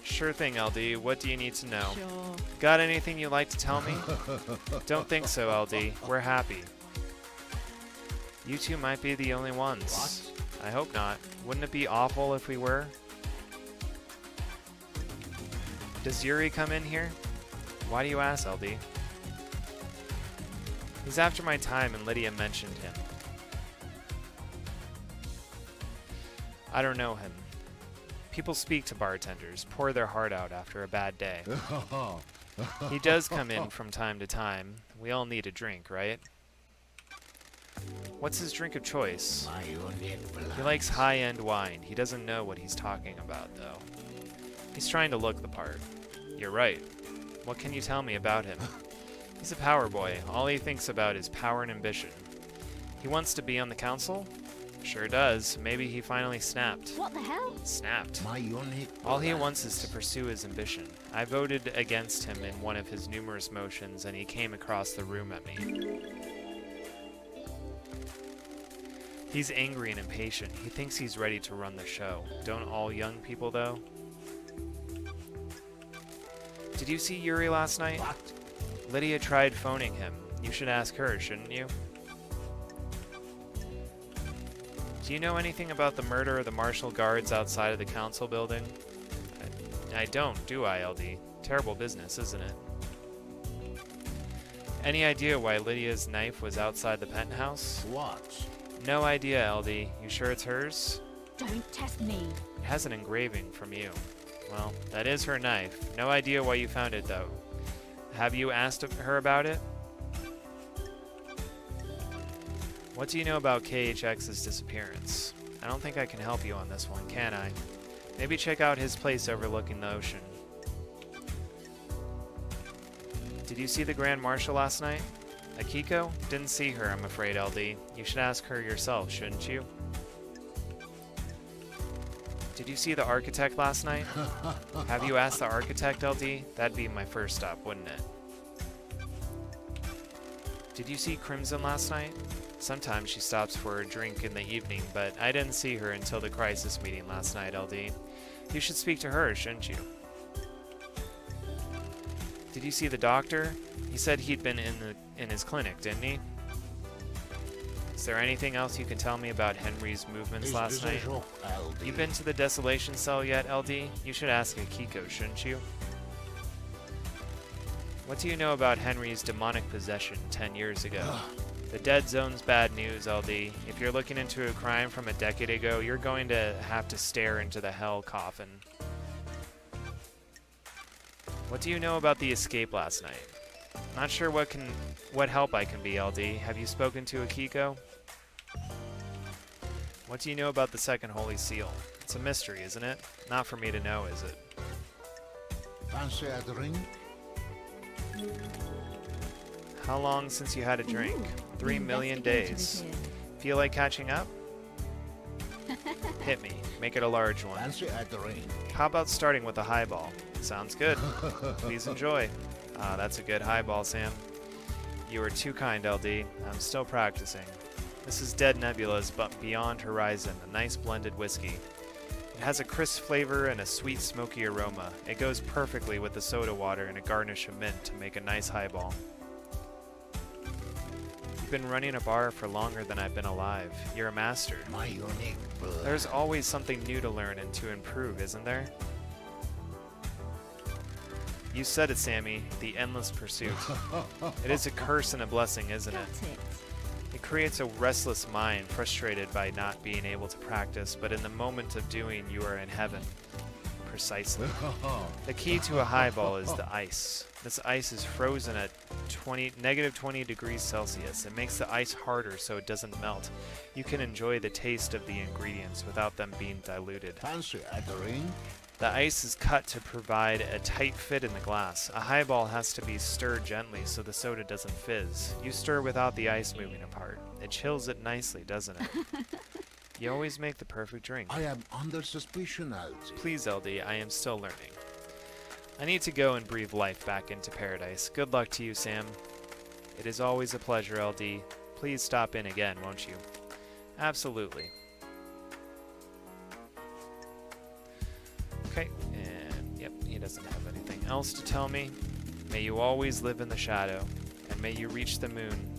Sure thing, LD. What do you need to know? Sure. Got anything you'd like to tell me? Don't think so, LD. We're happy. You two might be the only ones. I hope not. Wouldn't it be awful if we were? Does Yuri come in here? Why do you ask, LD? He's after my time and Lydia mentioned him. I don't know him. People speak to bartenders, pour their heart out after a bad day. He does come in from time to time. We all need a drink, right? What's his drink of choice? He likes high-end wine. He doesn't know what he's talking about, though. He's trying to look the part. You're right. What can you tell me about him? He's a power boy. All he thinks about is power and ambition. He wants to be on the council? Sure does. Maybe he finally snapped. What the hell? Snapped. My unique All he wants is to pursue his ambition. I voted against him in one of his numerous motions, and he came across the room at me. He's angry and impatient. He thinks he's ready to run the show. Don't all young people, though? Did you see Yuri last night? What? Lydia tried phoning him. You should ask her, shouldn't you? Do you know anything about the murder of the martial guards outside of the council building? I don't, do I, LD? Terrible business, isn't it? Any idea why Lydia's knife was outside the penthouse? What? No idea, LD. You sure it's hers? Don't test me. It has an engraving from you. Well, that is her knife. No idea why you found it, though. Have you asked her about it? What do you know about KHX's disappearance? I don't think I can help you on this one, can I? Maybe check out his place overlooking the ocean. Did you see the Grand Marshal last night? Akiko? Didn't see her, I'm afraid, LD. You should ask her yourself, shouldn't you? Did you see the architect last night? Have you asked the architect, LD? That'd be my first stop, wouldn't it? Did you see Crimson last night? Sometimes she stops for a drink in the evening, but I didn't see her until the crisis meeting last night, LD. You should speak to her, shouldn't you? Did you see the doctor? He said he'd been in his clinic, didn't he? Is there anything else you can tell me about Henry's movements last night? You been to the desolation cell yet, LD? You should ask Akiko, shouldn't you? What do you know about Henry's demonic possession 10 years ago? The dead zone's bad news, LD. If you're looking into a crime from a decade ago, you're going to have to stare into the hell coffin. What do you know about the escape last night? Not sure what help I can be, LD. Have you spoken to Akiko? What do you know about the second Holy Seal? It's a mystery, isn't it? Not for me to know, is it? Fancy a drink? How long since you had a drink? 3 million days. Feel like catching up? Hit me. Make it a large one. Fancy a drink? How about starting with a highball? Sounds good. Please enjoy. Ah, that's a good highball, Sam. You are too kind, LD. I'm still practicing. This is Dead Nebula's but Beyond Horizon, a nice blended whiskey. It has a crisp flavor and a sweet smoky aroma. It goes perfectly with the soda water and a garnish of mint to make a nice highball. You've been running a bar for longer than I've been alive. You're a master. My unique blood. There's always something new to learn and to improve, isn't there? You said it, Sammy. The endless pursuit. It is a curse and a blessing, isn't it? Got it. It creates a restless mind, frustrated by not being able to practice, but in the moment of doing, you are in heaven. Precisely. The key to a highball is the ice. This ice is frozen at negative 20 degrees Celsius. It makes the ice harder so it doesn't melt. You can enjoy the taste of the ingredients without them being diluted. Fancy a drink? The ice is cut to provide a tight fit in the glass. A highball has to be stirred gently so the soda doesn't fizz. You stir without the ice moving apart. It chills it nicely, doesn't it? You always make the perfect drink. I am under suspicion, LD. Please, LD, I am still learning. I need to go and breathe life back into paradise. Good luck to you, Sam. It is always a pleasure, LD. Please stop in again, won't you? Absolutely. Okay, and yep, he doesn't have anything else to tell me. May you always live in the shadow, and may you reach the moon.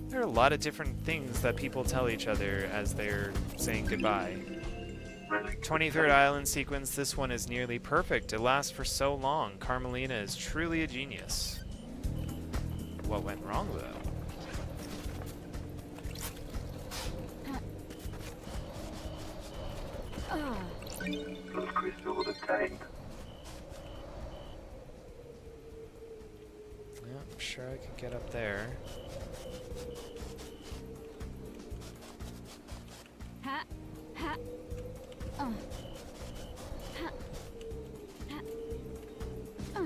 There are a lot of different things that people tell each other as they're saying goodbye. 23rd Island sequence, this one is nearly perfect. It lasts for so long. Carmelina is truly a genius. What went wrong, though? Those crystals obtained. Yeah, I'm sure I could get up there. Ha, ha, ha, ha, ha.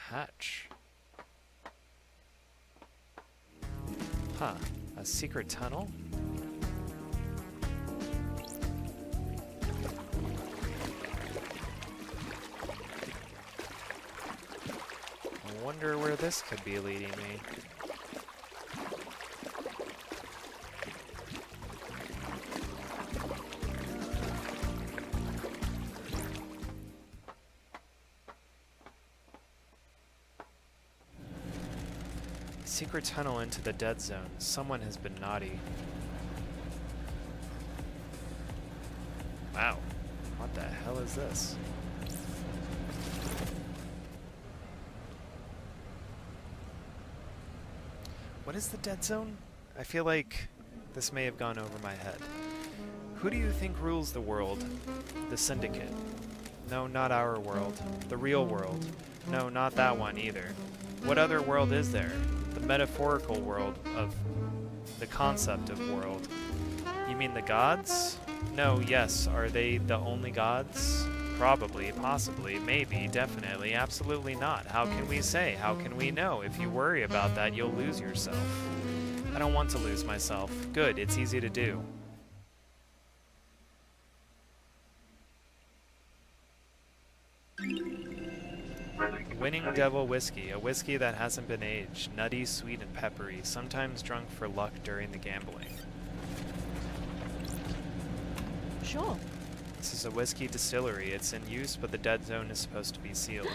hatch. Huh. A secret tunnel? I wonder where this could be leading me. Secret tunnel into the dead zone. Someone has been naughty. Wow. What the hell is this? What is the dead zone? I feel like this may have gone over my head. Who do you think rules the world? The Syndicate. No, not our world. The real world. No, not that one either. What other world is there? The metaphorical world of the concept of world. You mean the gods? No, yes. Are they the only gods? Probably, possibly, maybe, definitely, absolutely not. How can we say? How can we know? If you worry about that, you'll lose yourself. I don't want to lose myself. Good, it's easy to do. Winning Devil Whiskey, a whiskey that hasn't been aged, nutty, sweet, and peppery, sometimes drunk for luck during the gambling. Sure. This is a whiskey distillery. It's in use, but the dead zone is supposed to be sealed.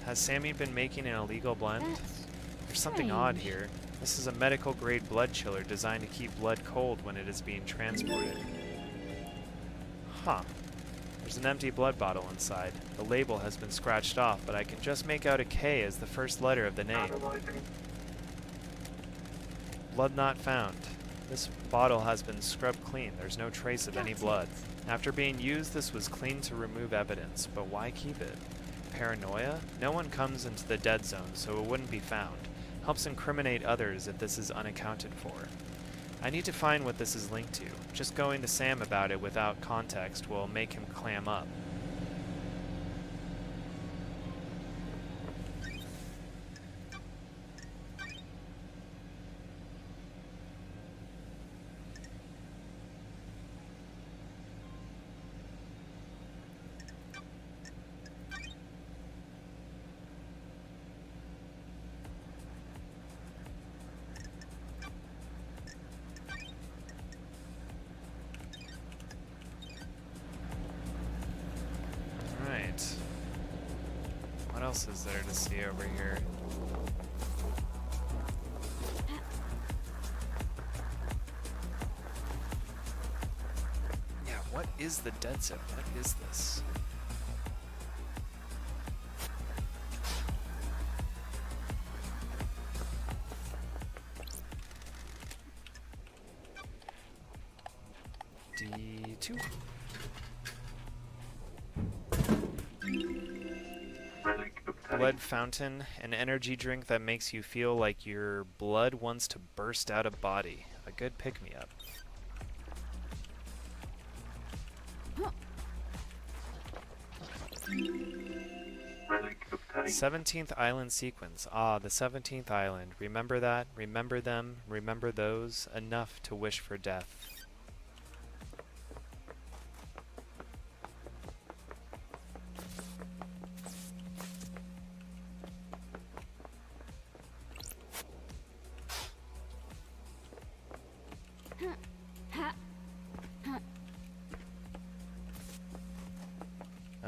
Has Sammy been making an illegal blend? That's There's something odd here. This is a medical-grade blood chiller designed to keep blood cold when it is being transported. Huh. There's an empty blood bottle inside. The label has been scratched off, but I can just make out a K as the first letter of the name. Analyzing. Blood not found. This bottle has been scrubbed clean. There's no trace of any blood. After being used, this was cleaned to remove evidence, but why keep it? Paranoia? No one comes into the dead zone, so it wouldn't be found. Helps incriminate others if this is unaccounted for. I need to find what this is linked to. Just going to Sam about it without context will make him clam up. What else is there to see over here? Yeah, what is the dead zone? What is this? D2. Blood fountain, an energy drink that makes you feel like your blood wants to burst out of body. A good pick-me-up. Relic obtained. 17th Island sequence. Ah, the 17th Island. Remember that, remember them, remember those. Enough to wish for death.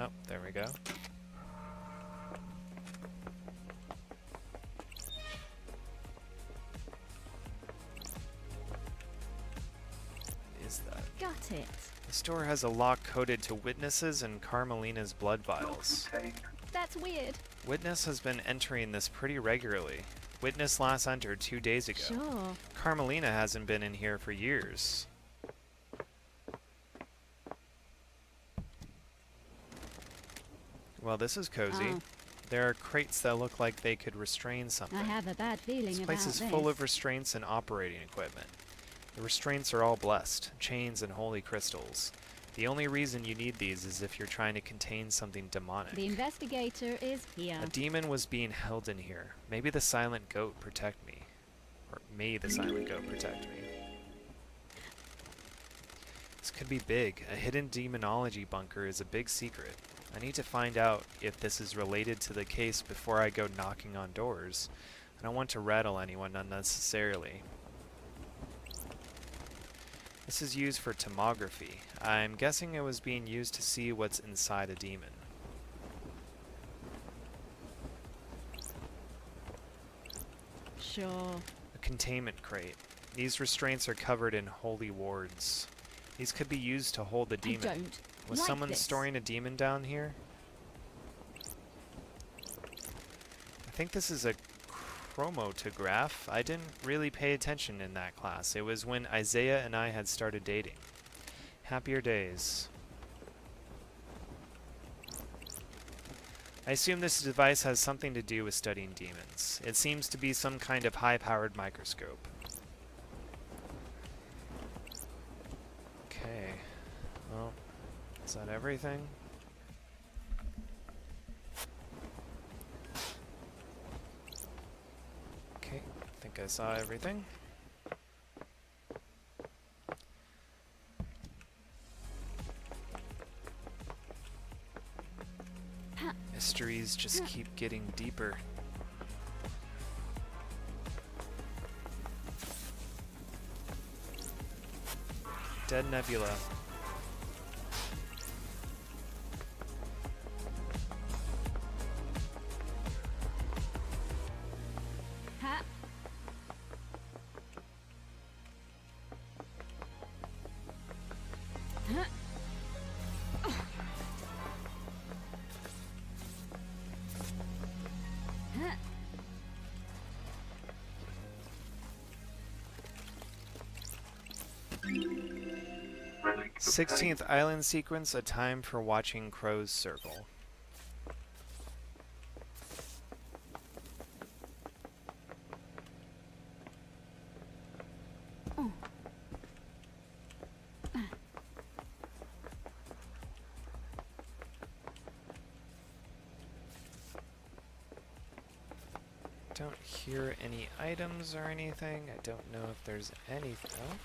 Oh, there we go. What is that? Got it. The store has a lock coded to Witness's and Carmelina's blood vials. Obtained. That's weird. Witness has been entering this pretty regularly. Witness last entered 2 days ago. Sure. Carmelina hasn't been in here for years. Well, this is cozy. Oh. There are crates that look like they could restrain something. I have a bad feeling This about place is this. full of restraints and operating equipment. The restraints are all blessed, chains and holy crystals. The only reason you need these is if you're trying to contain something demonic. The investigator is here. A demon was being held in here. Maybe the silent goat protect me. Or may the silent goat protect me. This could be big. A hidden demonology bunker is a big secret. I need to find out if this is related to the case before I go knocking on doors. I don't want to rattle anyone unnecessarily. This is used for tomography. I'm guessing it was being used to see what's inside a demon. Sure. A containment crate. These restraints are covered in holy wards. These could be used to hold the demon. I don't Was like someone this. storing a demon down here? I think this is a chromatograph. I didn't really pay attention in that class. It was when Isaiah and I had started dating. Happier days. I assume this device has something to do with studying demons. It seems to be some kind of high-powered microscope. Okay. Well, is that everything? Okay, I think I saw everything. Mysteries just keep getting deeper. Dead Nebula. Ha. Huh. 16th Island Sequence, A Time for Watching Crow's Circle. Don't hear any items or anything. I don't know if there's anything. Oh.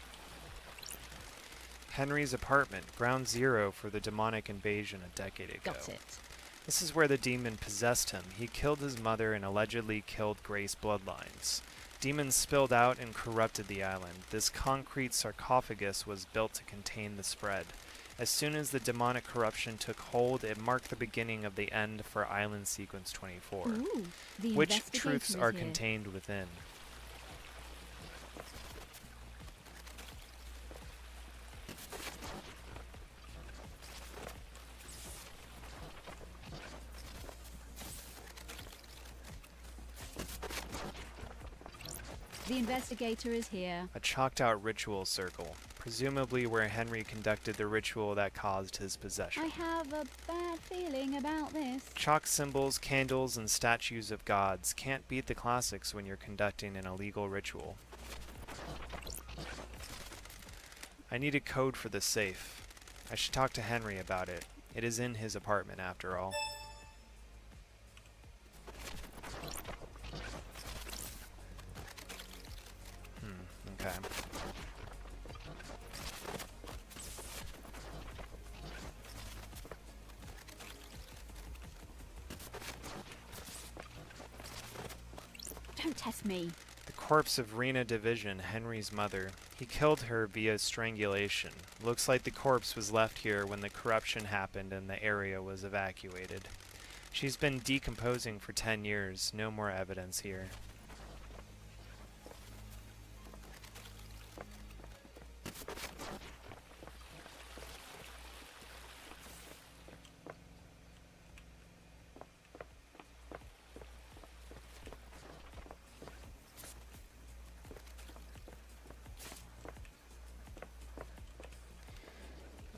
Henry's apartment, ground zero for the demonic invasion a decade ago. Got it. This is where the demon possessed him. He killed his mother and allegedly killed Grace bloodlines. Demons spilled out and corrupted the island. This concrete sarcophagus was built to contain the spread. As soon as the demonic corruption took hold, it marked the beginning of the end for Island Sequence 24. Ooh, the Which investigation truths is are here. contained within? The investigator is here. A chalked out ritual circle, presumably where Henry conducted the ritual that caused his possession. I have a bad feeling about this. Chalk symbols, candles, and statues of gods can't beat the classics when you're conducting an illegal ritual. I need a code for the safe. I should talk to Henry about it. It is in his apartment after all. Okay. Don't test me. The corpse of Rena Division, Henry's mother. He killed her via strangulation. Looks like the corpse was left here when the corruption happened and the area was evacuated. She's been decomposing for 10 years. No more evidence here.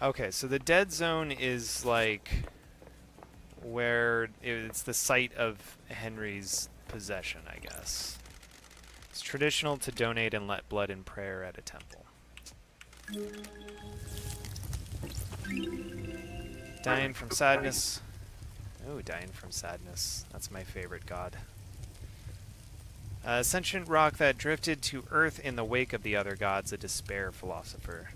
Okay, so the dead zone is like where it's the site of Henry's possession, I guess. It's traditional to donate and let blood in prayer at a temple. Dying from sadness. Oh, dying from sadness. That's my favorite god. Sentient rock that drifted to Earth in the wake of the other gods, a despair philosopher.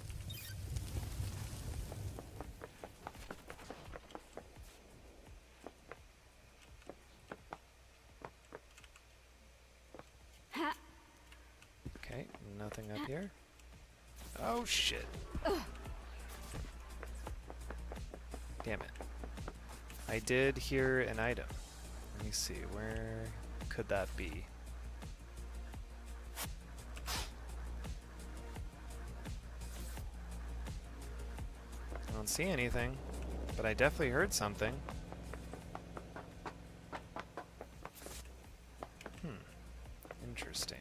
Ha. Okay, nothing up here. Oh shit. Damn it. I did hear an item. Let me see, where could that be? I don't see anything, but I definitely heard something. Interesting.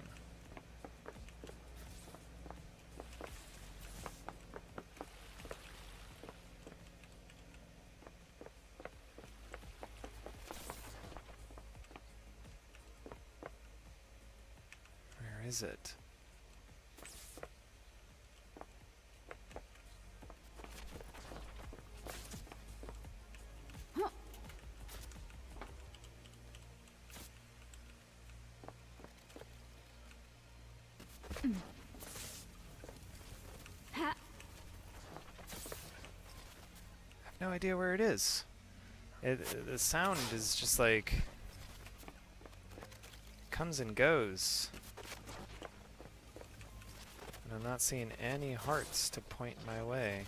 Where is it? Ha. I have no idea where it is. The sound is just like comes and goes. And I'm not seeing any hearts to point my way.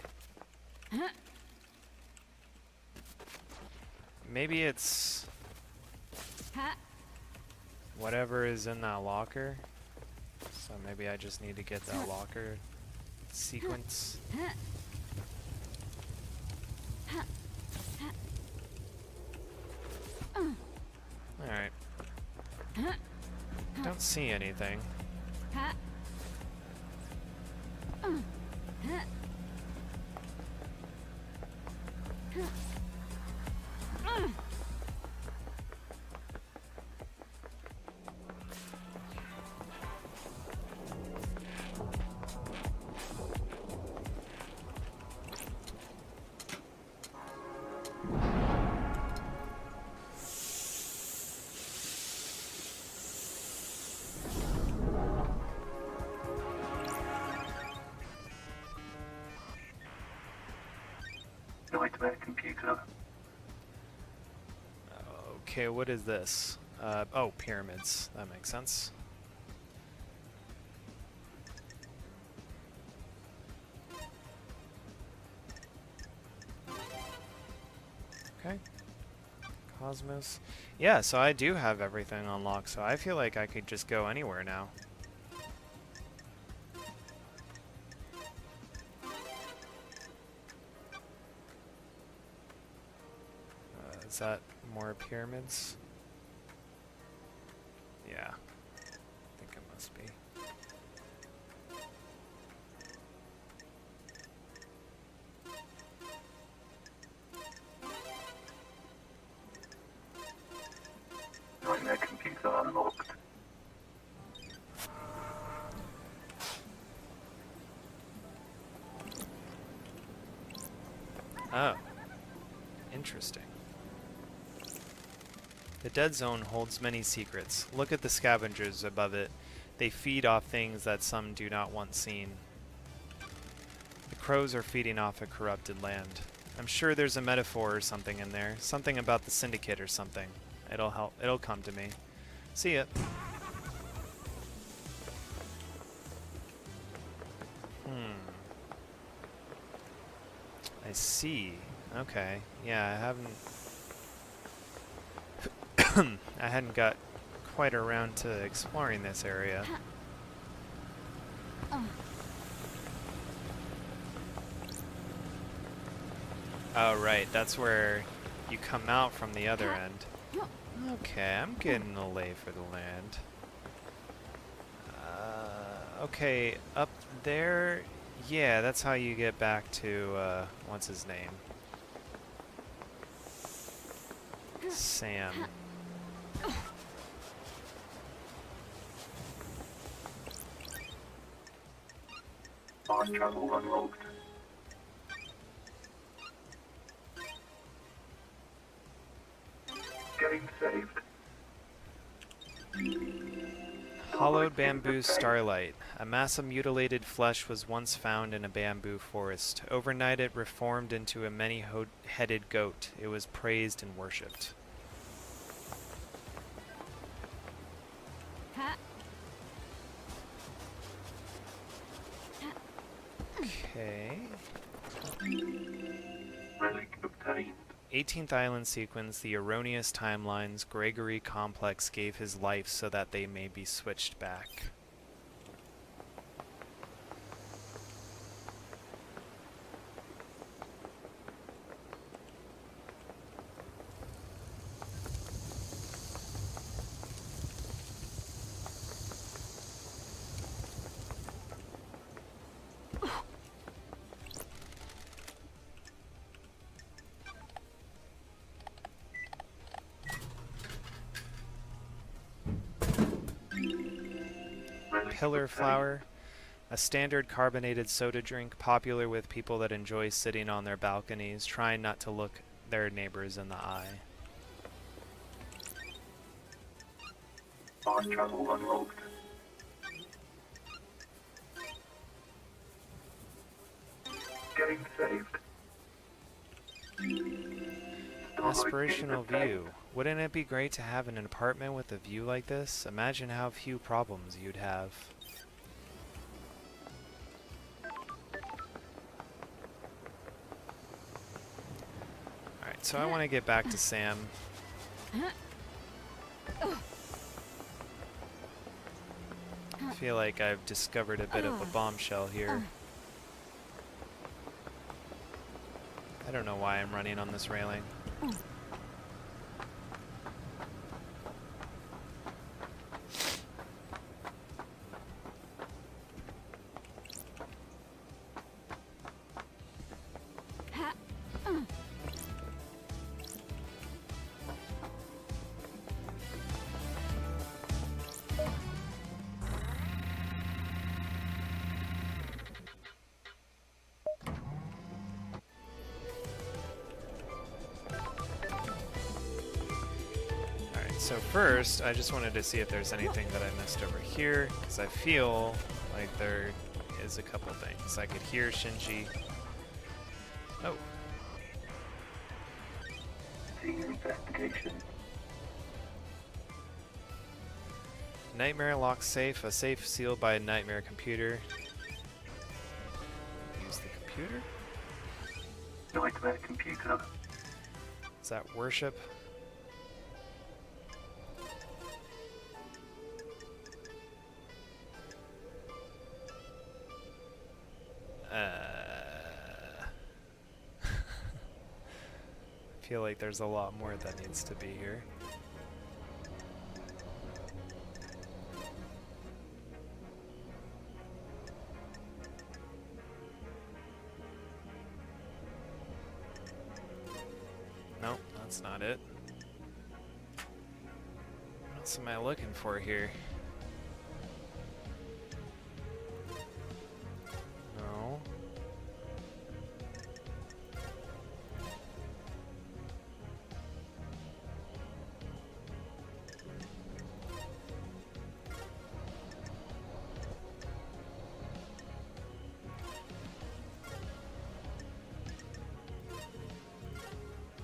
Maybe it's Ha. whatever is in that locker. So maybe I just need to get that locker sequence. Alright. Don't see anything. Ha. Ha. Nightmare computer. Okay, what is this? Oh, pyramids. That makes sense. Okay. Cosmos. Yeah, so I do have everything unlocked, so I feel like I could just go anywhere now. Is that more pyramids? Yeah. I think it must be. Nightmare computer unlocked. Oh. Interesting. The dead zone holds many secrets. Look at the scavengers above it. They feed off things that some do not want seen. The crows are feeding off a corrupted land. I'm sure there's a metaphor or something in there. Something about the syndicate or something. It'll help. It'll come to me. See ya. I see. Okay. Yeah, I haven't... I hadn't got quite around to exploring this area. Oh, right. That's where you come out from the other end. Okay, I'm getting a lay for the land. Okay, up there... Yeah, that's how you get back to, what's his name? Sam. Fast travel unlocked. Getting saved. Hollowed bamboo starlight. A mass of mutilated flesh was once found in a bamboo forest. Overnight it reformed into a many-headed goat. It was praised and worshipped. Ha. Okay. Relic obtained. 18th Island sequence, the erroneous timelines, Gregory Complex gave his life so that they may be switched back. Pillar flower, a standard carbonated soda drink popular with people that enjoy sitting on their balconies, trying not to look their neighbors in the eye. Fast travel unlocked. Getting saved. Aspirational view. Wouldn't it be great to have an apartment with a view like this? Imagine how few problems you'd have. Alright, so I want to get back to Sam. I feel like I've discovered a bit of a bombshell here. I don't know why I'm running on this railing. So first, I just wanted to see if there's anything that I missed over here, because I feel like there is a couple things. I could hear Shinji. Oh. Senior investigation. Nightmare lock safe. A safe sealed by a nightmare computer. Use the computer? Nightmare computer. Is that worship? I feel like there's a lot more that needs to be here. Nope, that's not it. What else am I looking for here? No.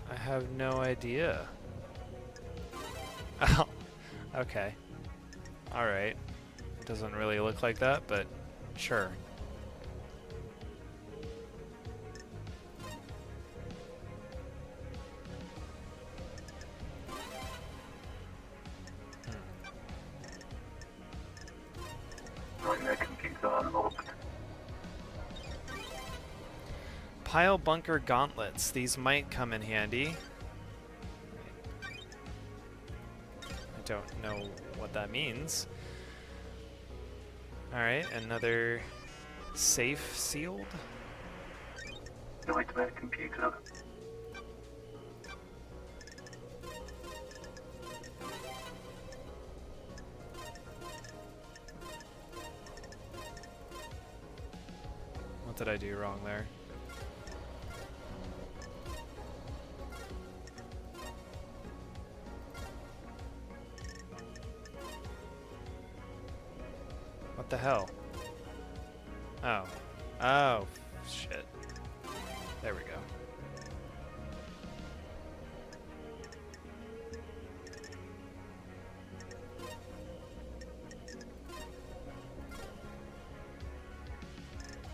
I have no idea. Oh, okay. Alright. It doesn't really look like that, but sure. Nightmare computer unlocked. Pile bunker gauntlets. These might come in handy. I don't know what that means. Alright, another safe sealed. Nightmare computer. What did I do wrong there? What the hell? Oh. Oh, shit. There we go.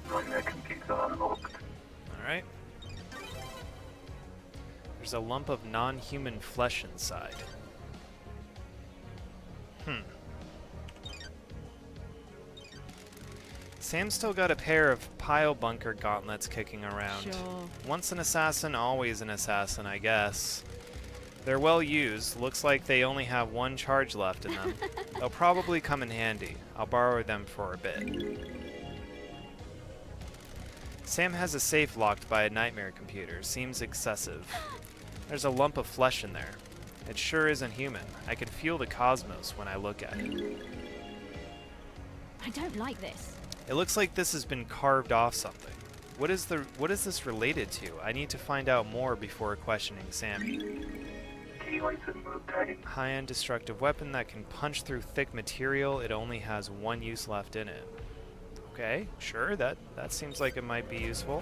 Find their computer unlocked. Alright. There's a lump of non-human flesh inside. Sam's still got a pair of pile bunker gauntlets kicking around. Sure. Once an assassin, always an assassin, I guess. They're well used. Looks like they only have one charge left in them. They'll probably come in handy. I'll borrow them for a bit. Sam has a safe locked by a nightmare computer. Seems excessive. There's a lump of flesh in there. It sure isn't human. I can feel the cosmos when I look at it. I don't like this. It looks like this has been carved off something. What is this related to? I need to find out more before questioning Sammy. Key item obtained. High-end destructive weapon that can punch through thick material. It only has one use left in it. Okay, sure, that seems like it might be useful.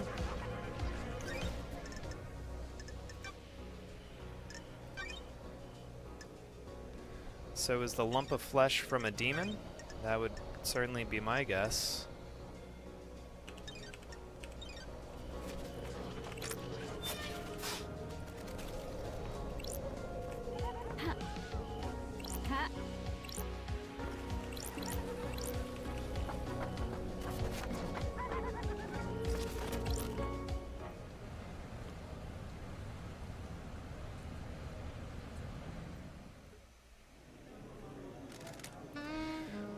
So is the lump of flesh from a demon? That would certainly be my guess. Ha.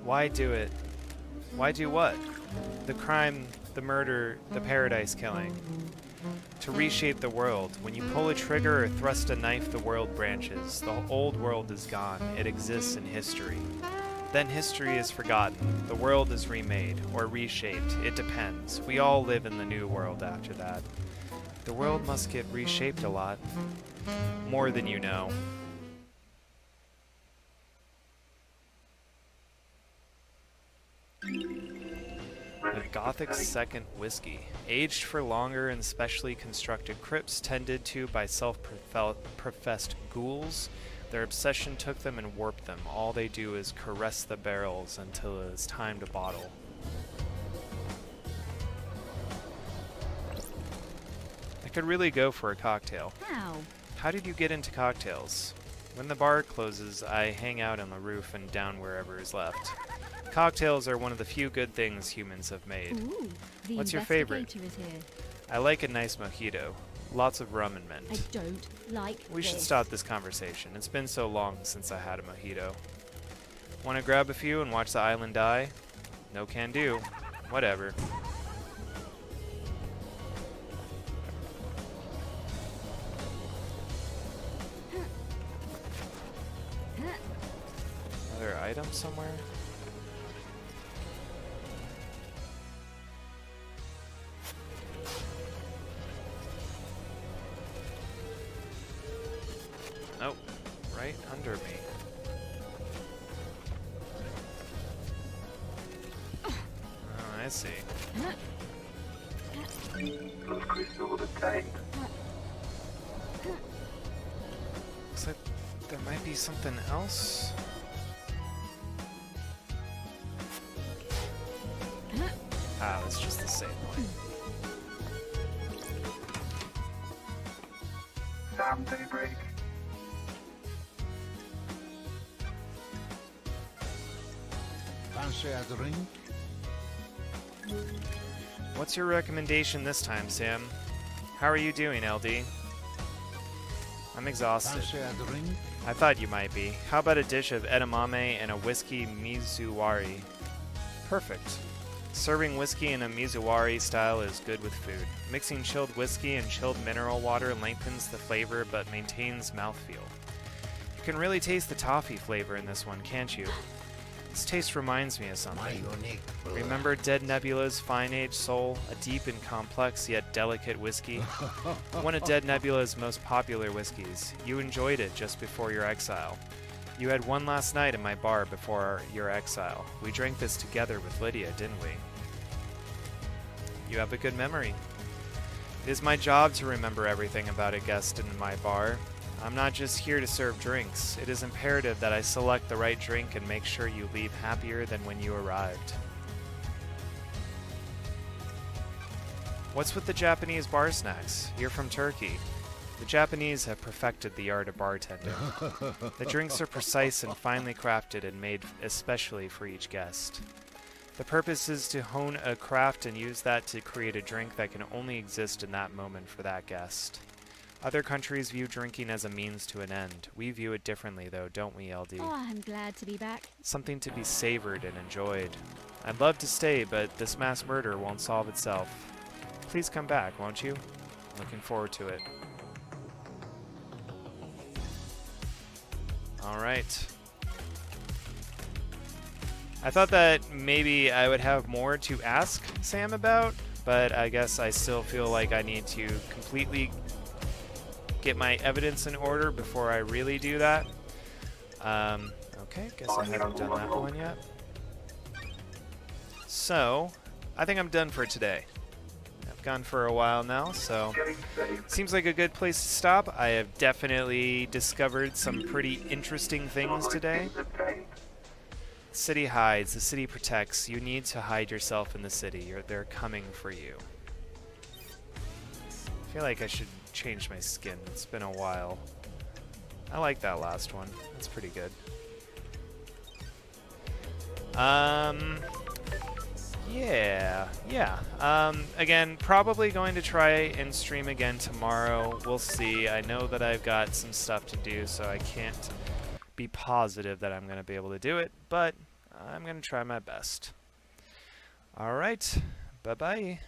Why do it? Why do what? The crime, the murder, the paradise killing. To reshape the world. When you pull a trigger or thrust a knife, the world branches. The old world is gone. It exists in history. Then history is forgotten. The world is remade, or reshaped. It depends. We all live in the new world after that. The world must get reshaped a lot. More than you know. A Gothic second whiskey. Aged for longer in specially constructed crypts tended to by self-professed ghouls. Their obsession took them and warped them. All they do is caress the barrels until it is time to bottle. I could really go for a cocktail. How? How did you get into cocktails? When the bar closes, I hang out on the roof and down wherever is left. Cocktails are one of the few good things humans have made. Ooh, the What's your favorite? investigator is here. I like a nice mojito. Lots of rum and mint. I don't like We should this. stop this conversation. It's been so long since I had a mojito. Want to grab a few and watch the island die? No can do. Whatever. Other item somewhere? Nope. Right under me. Oh, I see. Love crystal obtained. Looks like there might be something else. Ah, that's just the same one. Sam daybreak. Fancy a drink? What's your recommendation this time, Sam? How are you doing, LD? I'm exhausted. Fancy a drink? I thought you might be. How about a dish of edamame and a whiskey mizuwari? Perfect. Serving whiskey in a mizuwari style is good with food. Mixing chilled whiskey and chilled mineral water lengthens the flavor but maintains mouthfeel. You can really taste the toffee flavor in this one, can't you? This taste reminds me of My something. unique blend. Remember Dead Nebula's Fine Age Soul, a deep and complex yet delicate whiskey? One of Dead Nebula's most popular whiskeys. You enjoyed it just before your exile. You had one last night in my bar before your exile. We drank this together with Lydia, didn't we? You have a good memory. It is my job to remember everything about a guest in my bar. I'm not just here to serve drinks. It is imperative that I select the right drink and make sure you leave happier than when you arrived. What's with the Japanese bar snacks? You're from Turkey. The Japanese have perfected the art of bartending. The drinks are precise and finely crafted and made especially for each guest. The purpose is to hone a craft and use that to create a drink that can only exist in that moment for that guest. Other countries view drinking as a means to an end. We view it differently though, don't we, LD? Oh, I'm glad to be back. Something to be savored and enjoyed. I'd love to stay, but this mass murder won't solve itself. Please come back, won't you? Looking forward to it. Alright. I thought that maybe I would have more to ask Sam about, but I guess I still feel like I need to completely get my evidence in order before I really do that. Okay, guess I haven't done that one yet. So, I think I'm done for today. I've gone for a while now, so seems like a good place to stop. I have definitely discovered some pretty interesting things today. The city hides, the city protects. You need to hide yourself in the city, or they're coming for you. I feel like I should change my skin. It's been a while. I like that last one. That's pretty good. Yeah. Again, probably going to try and stream again tomorrow. We'll see. I know that I've got some stuff to do, so I can't be positive that I'm going to be able to do it, but I'm going to try my best. All right. Bye-bye.